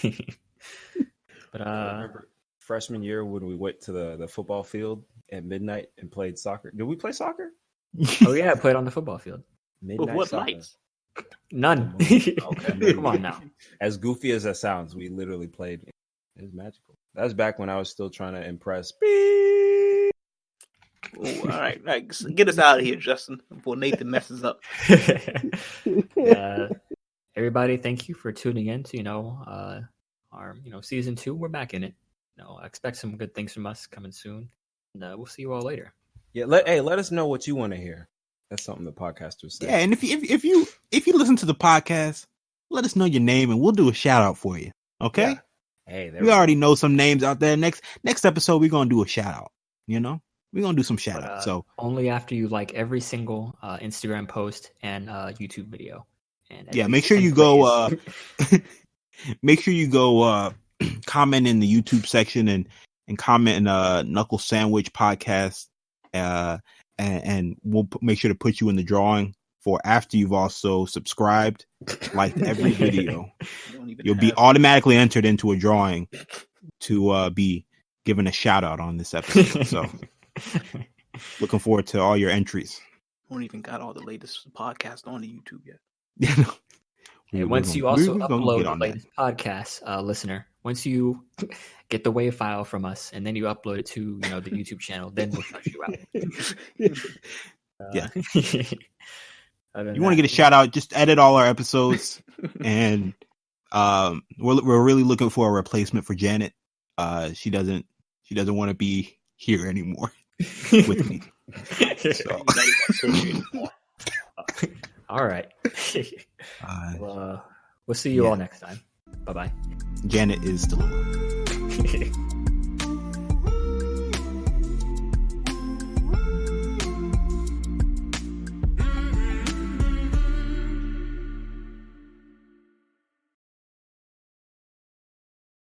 But remember freshman year when we went to the football field at midnight and played soccer? Did we play soccer? Oh yeah, I played on the football field. Midnight what soccer. lights? None. Okay, Come on now. As goofy as that sounds, we literally played. It was magical. That was back when I was still trying to impress. Ooh, all right, get us out of here, Justin, before Nathan messes up. Everybody, thank you for tuning in to our season 2. We're back in it. Expect some good things from us coming soon, and we'll see you all later. Yeah, let us know what you want to hear. That's something the podcasters say. Yeah, and if you listen to the podcast, let us know your name and we'll do a shout out for you. Okay? Yeah. Hey, we already know some names out there. Next episode, we're gonna do a shout out. We're gonna do some shout out. So only after you like every single Instagram post and YouTube video. And yeah, make sure you go. Make sure you go comment in the YouTube section and comment in Knuckle Sandwich podcast. And we'll make sure to put you in the drawing for after you've also subscribed, liked every video. You'll be automatically entered into a drawing to be given a shout out on this episode. So looking forward to all your entries. I don't even got all the latest podcasts on the YouTube yet. Yeah. And once you also upload the latest podcast, listener, once you get the WAV file from us and then you upload it to the YouTube channel, then we'll shout you out. Yeah. You want to get a shout out? Just edit all our episodes, and we're really looking for a replacement for Janet. She doesn't want to be here anymore with me. So. All right. We'll see you all next time. Bye-bye. Janet is still alive.